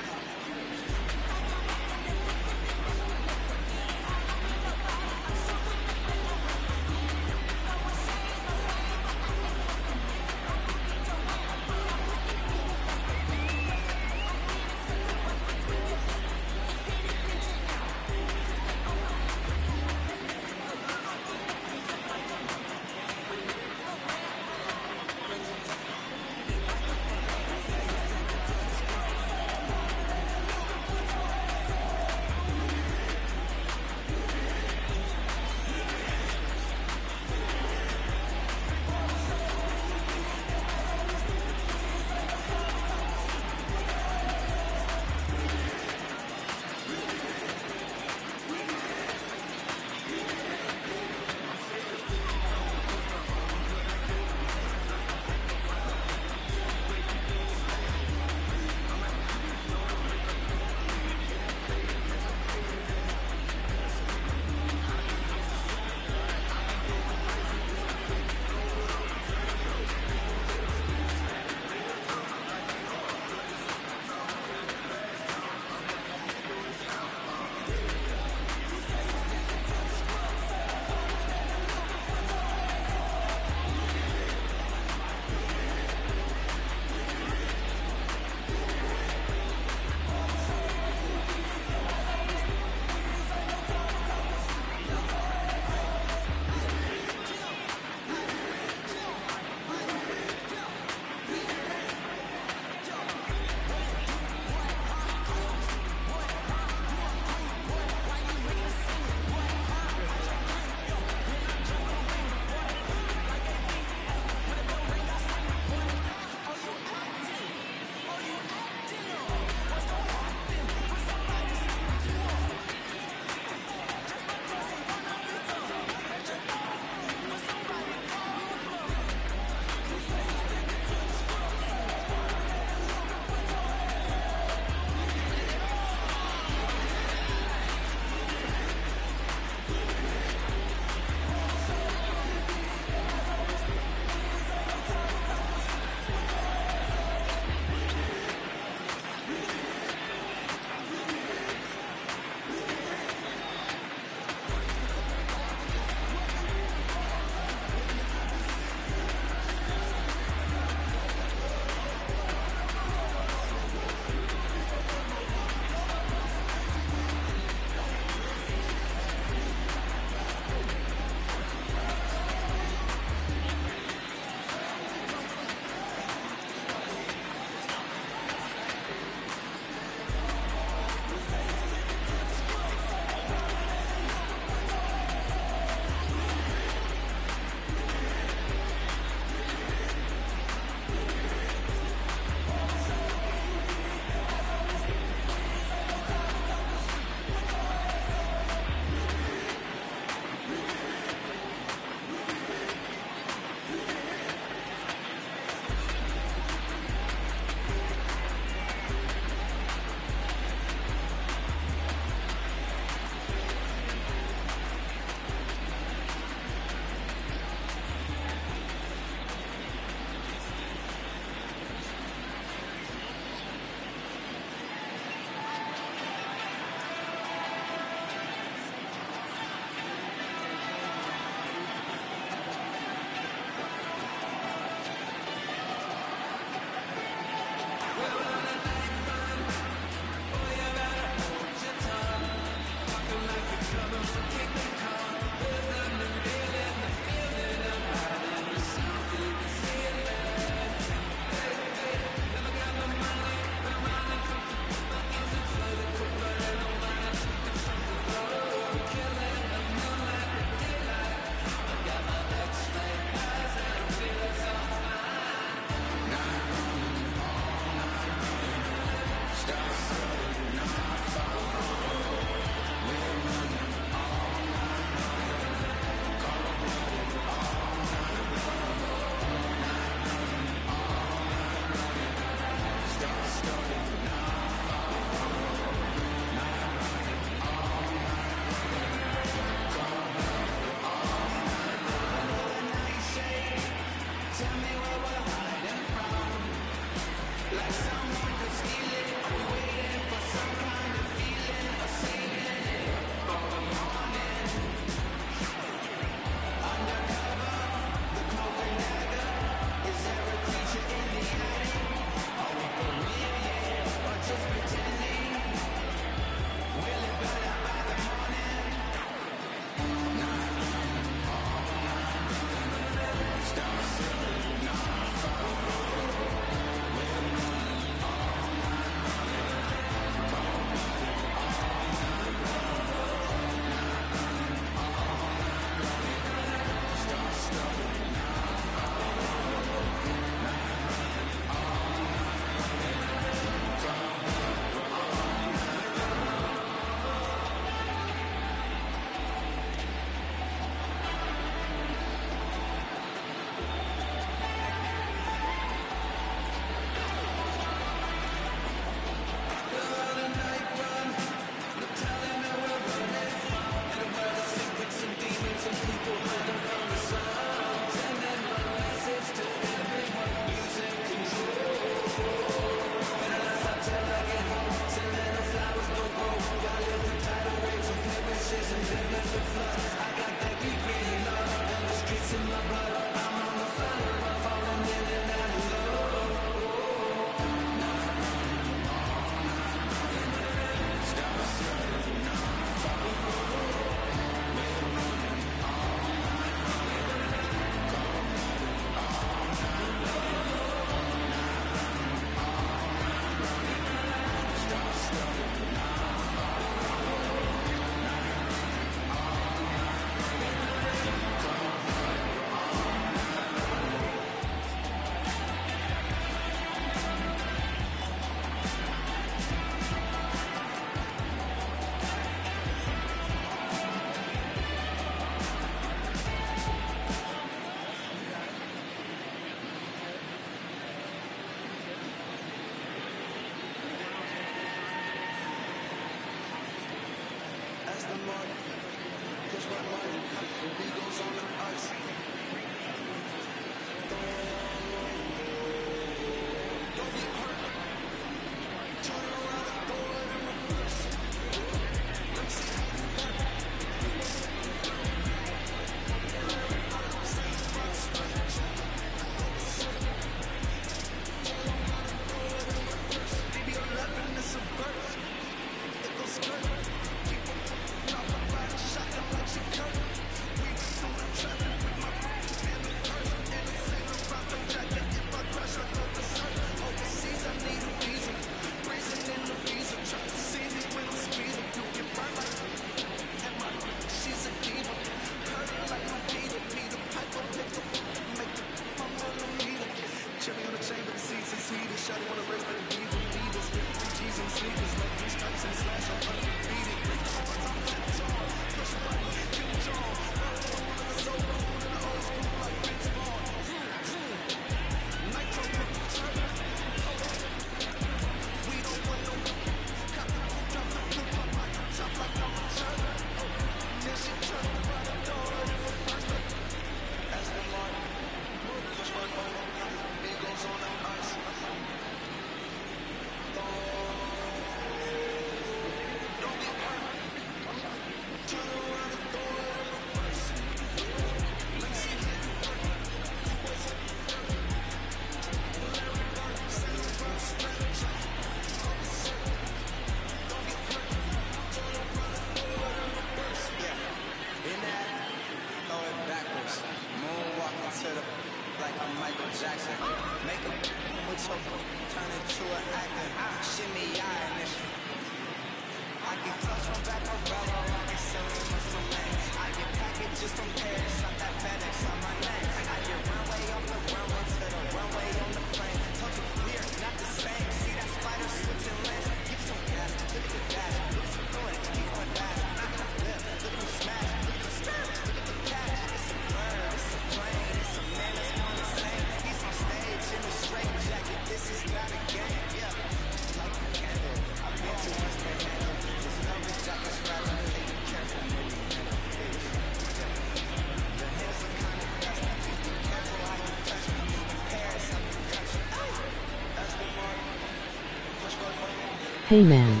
Hey man.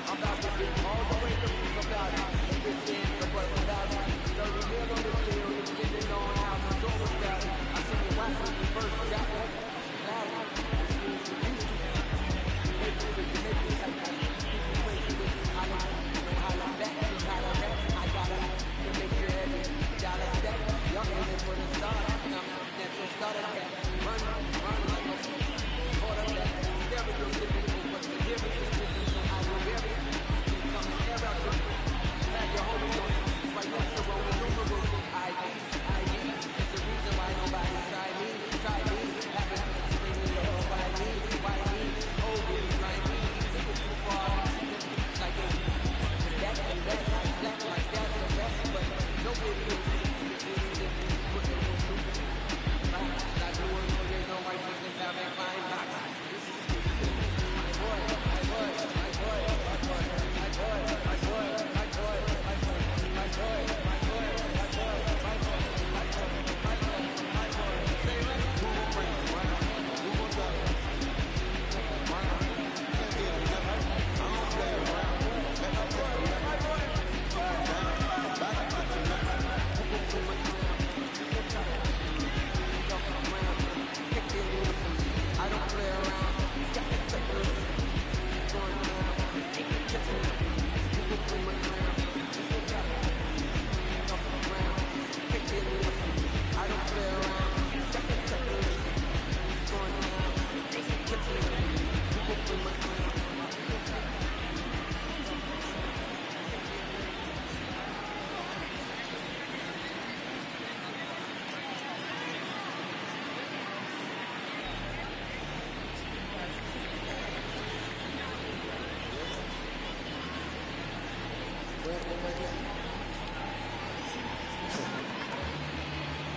I'm about to be all the way to talk about it. This is the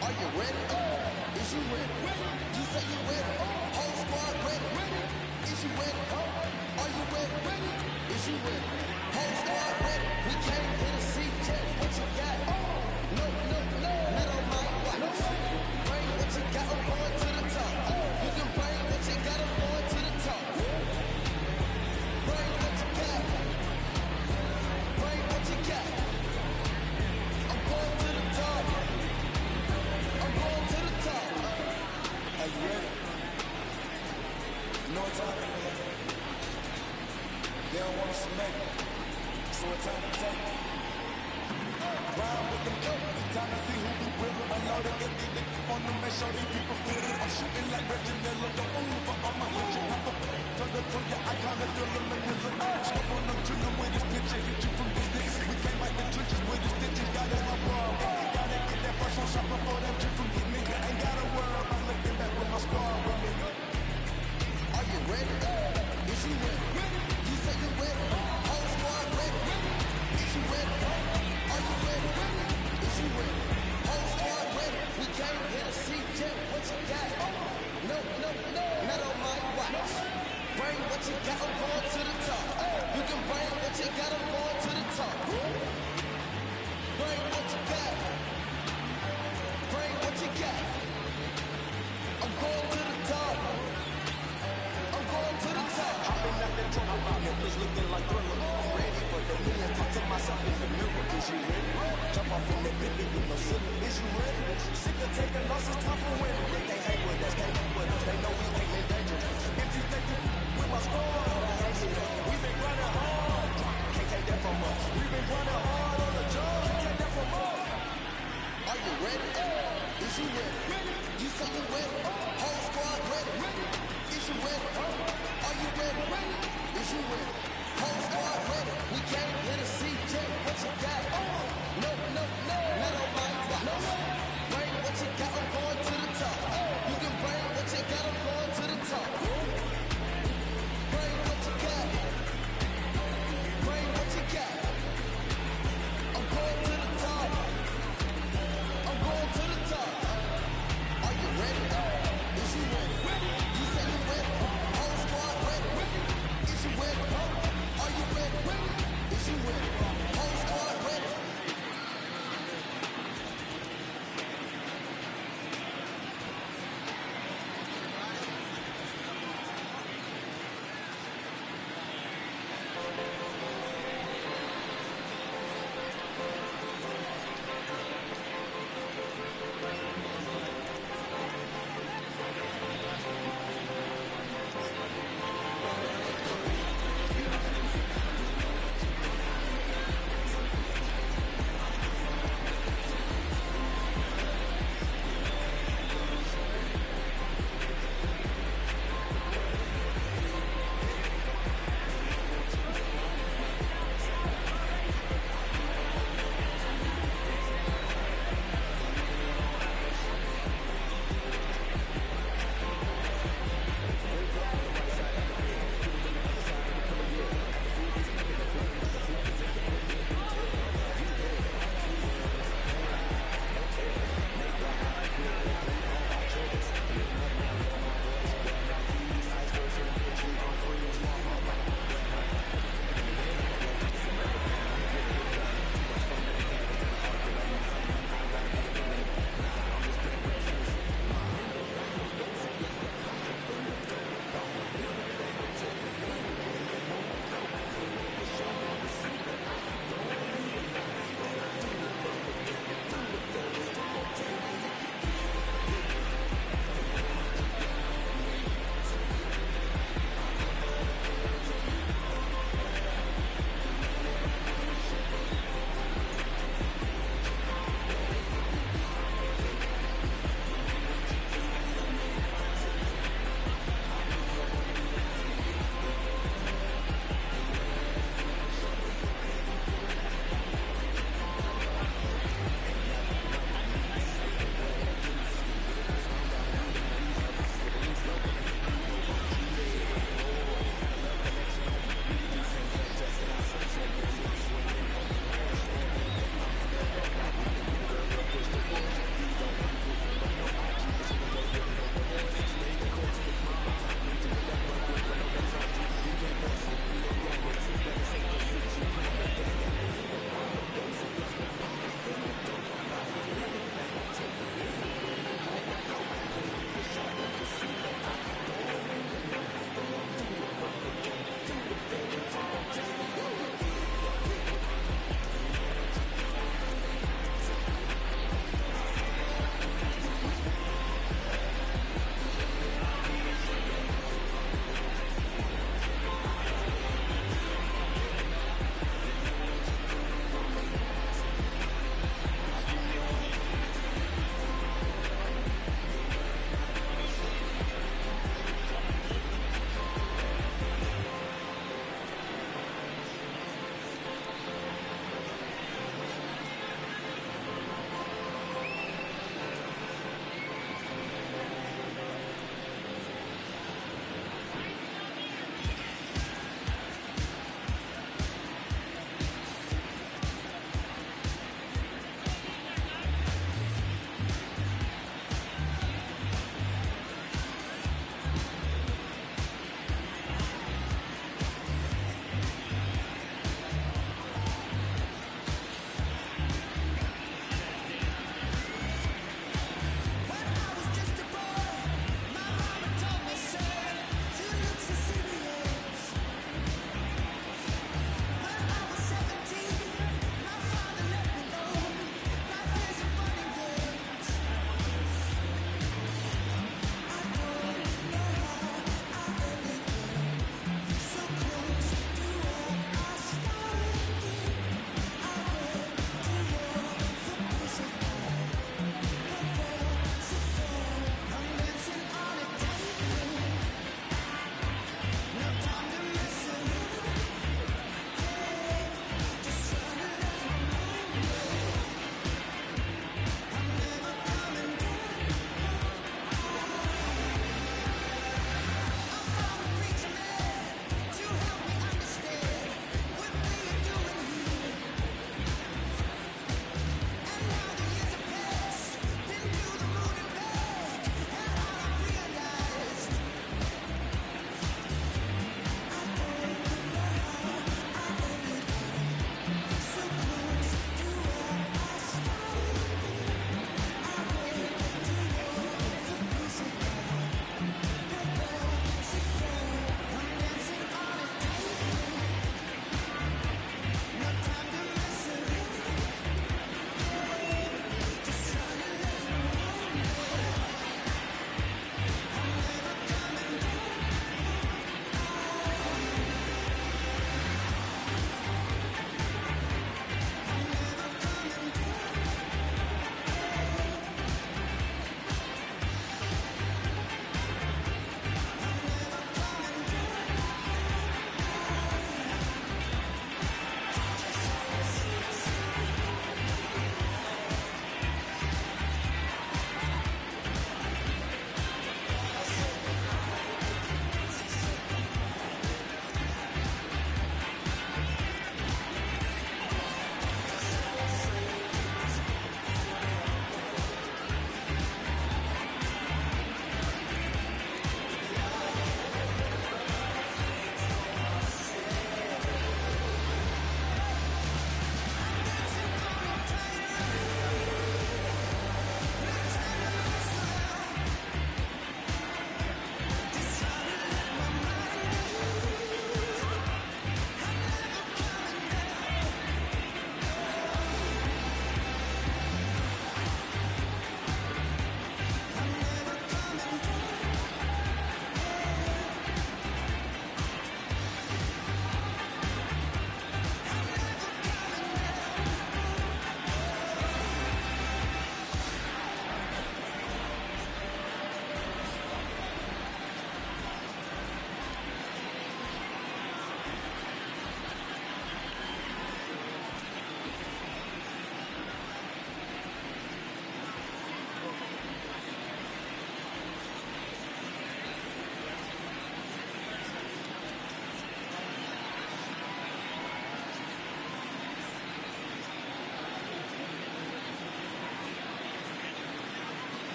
Are you ready? Is you ready? You say you ready? Whole squad ready? Is you ready? Are you ready? Is you ready? Whole squad ready? We came here to see check what you got. No, not on my watch. Bring what you got, I'm going to the top. You can bring what you got, I'm going to the top. Bring what you got. Bring what you got. I'm going to the top. I'm going to the top. Are you ready? No time. They don't want us to make it. So it's time to take it. Ride with them guns. Time to see who we will. Unload it, get the on them and show these people feel it. I'm shooting like Reggie Miller. Don't move for all my hit you. Turn the to your icon and feel them in the step on them, kill them with this picture. Hit you from distance. We came out the trenches with the stitches. God is my bro. Gotta get that first one shot before that drip from hit me. Ain't got a word. I'm looking back with my squad with me. Are you ready? Is you ready? You say you ready? Whole squad ready? Is you ready? Are you ready? Is you ready? Whole squad ready? We came here to see Jeff. What you got? No, not on my watch. Bring what you got, I'm going to the top. You can bring what you got, I'm going to the top. Bring what you got. Bring what you got. I'm going to the top. I'm going to the top. I've been at that trouble, my niggas looking like Thriller. I'm ready for the million. Talk to myself in the mirror. Is you ready? Jump off in the Bentley with no silly. Is you ready? Sick of taking losses, time for winning. They can't hang with us, can't hang with us. They know we ain't in danger. If you think you with my score, we've been running hard. Can't take that from us. We've been running hard on the job. Can't take that from us. Are you ready? Is you ready? You say you ready? Whole squad ready? Is you ready? Are you ready? Is you ready? Whole squad ready? We came here to see Jeff. What you got? No, not on my watch. Bring what you got, I'm going to the top. You can bring what you got, I'm going to the top. Bring what you got. Bring what you got. I'm going to the top. I'm going to the top. Are you ready? Is you ready? You say you ready? Whole squad ready? Is you ready? Are you ready? Is you ready? Whole squad ready?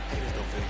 Haters don't feel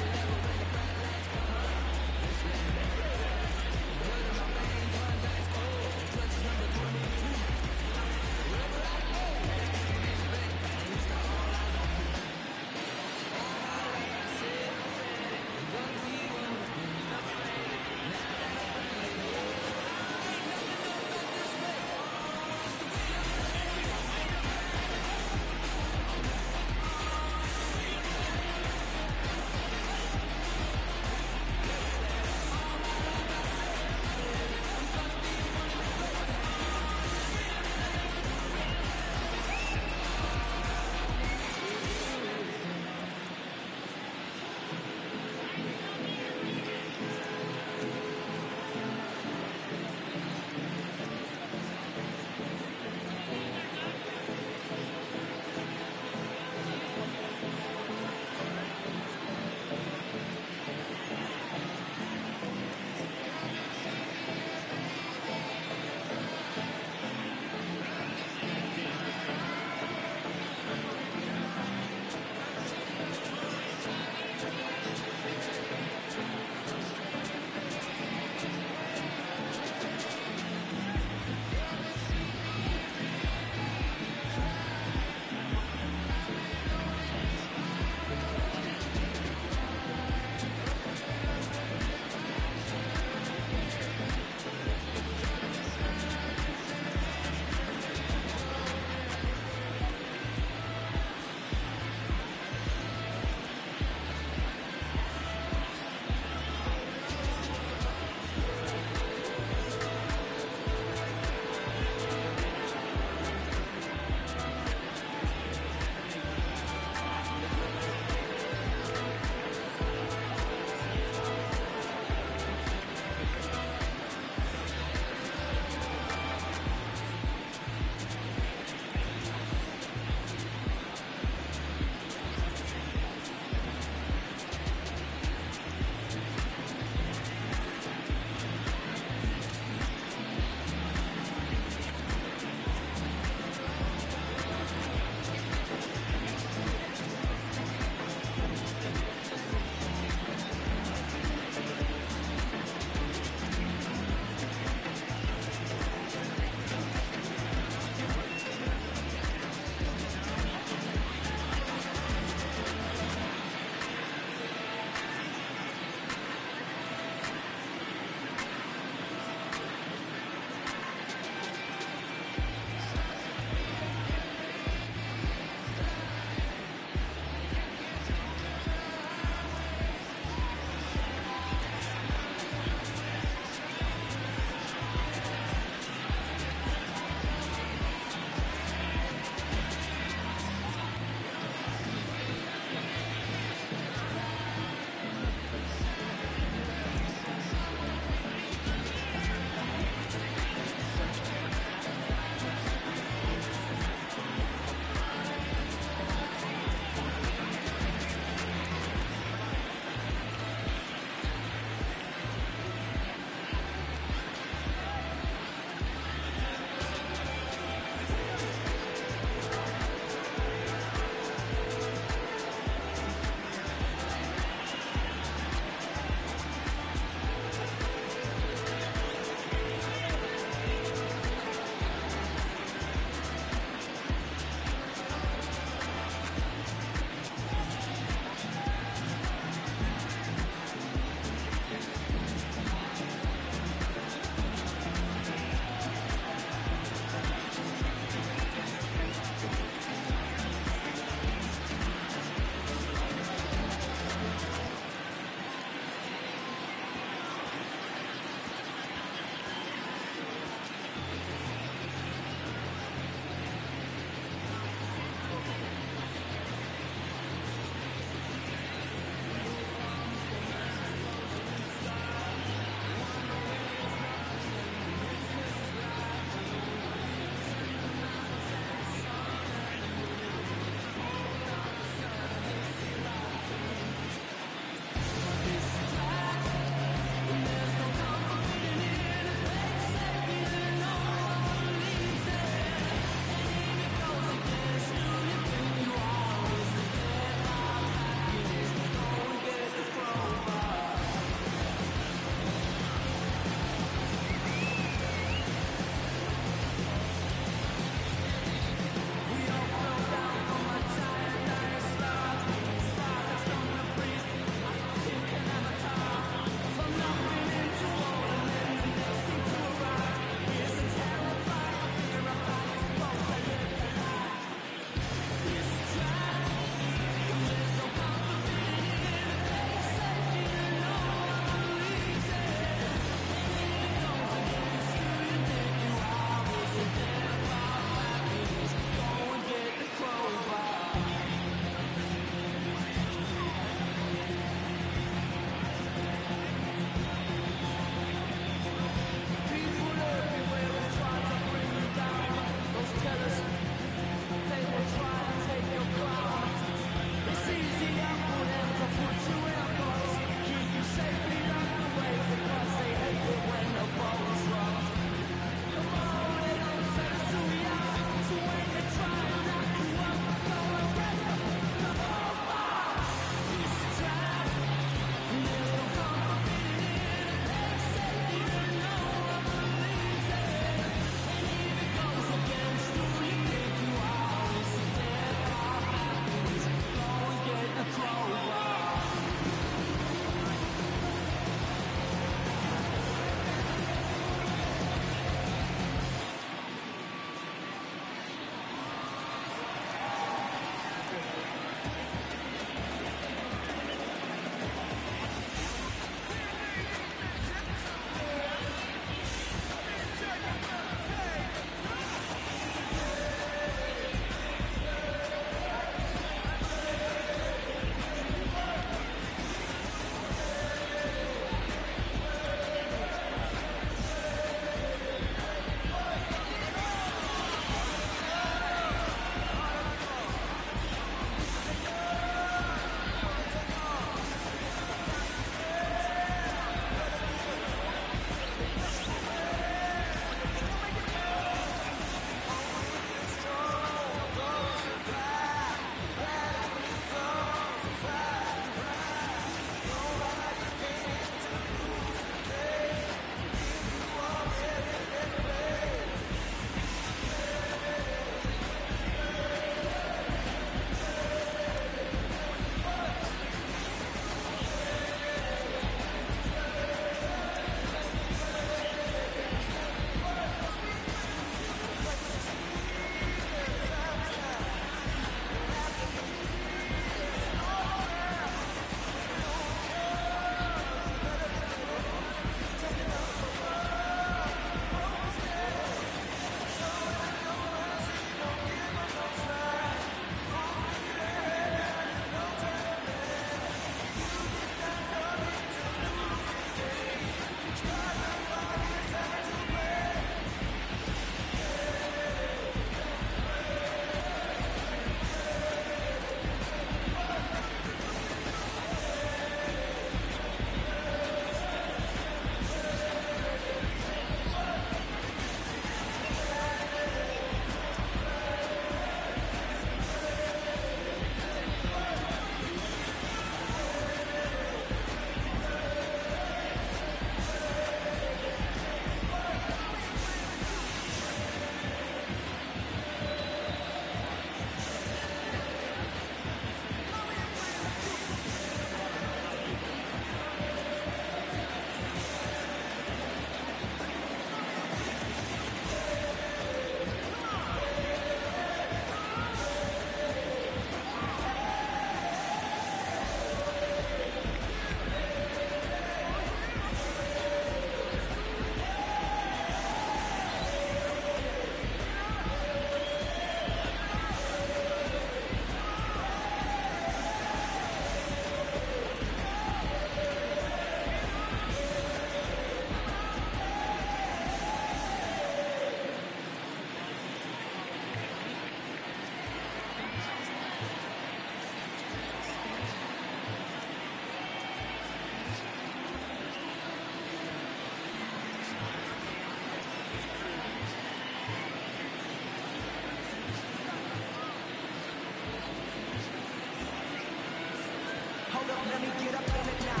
Let me get up in it now.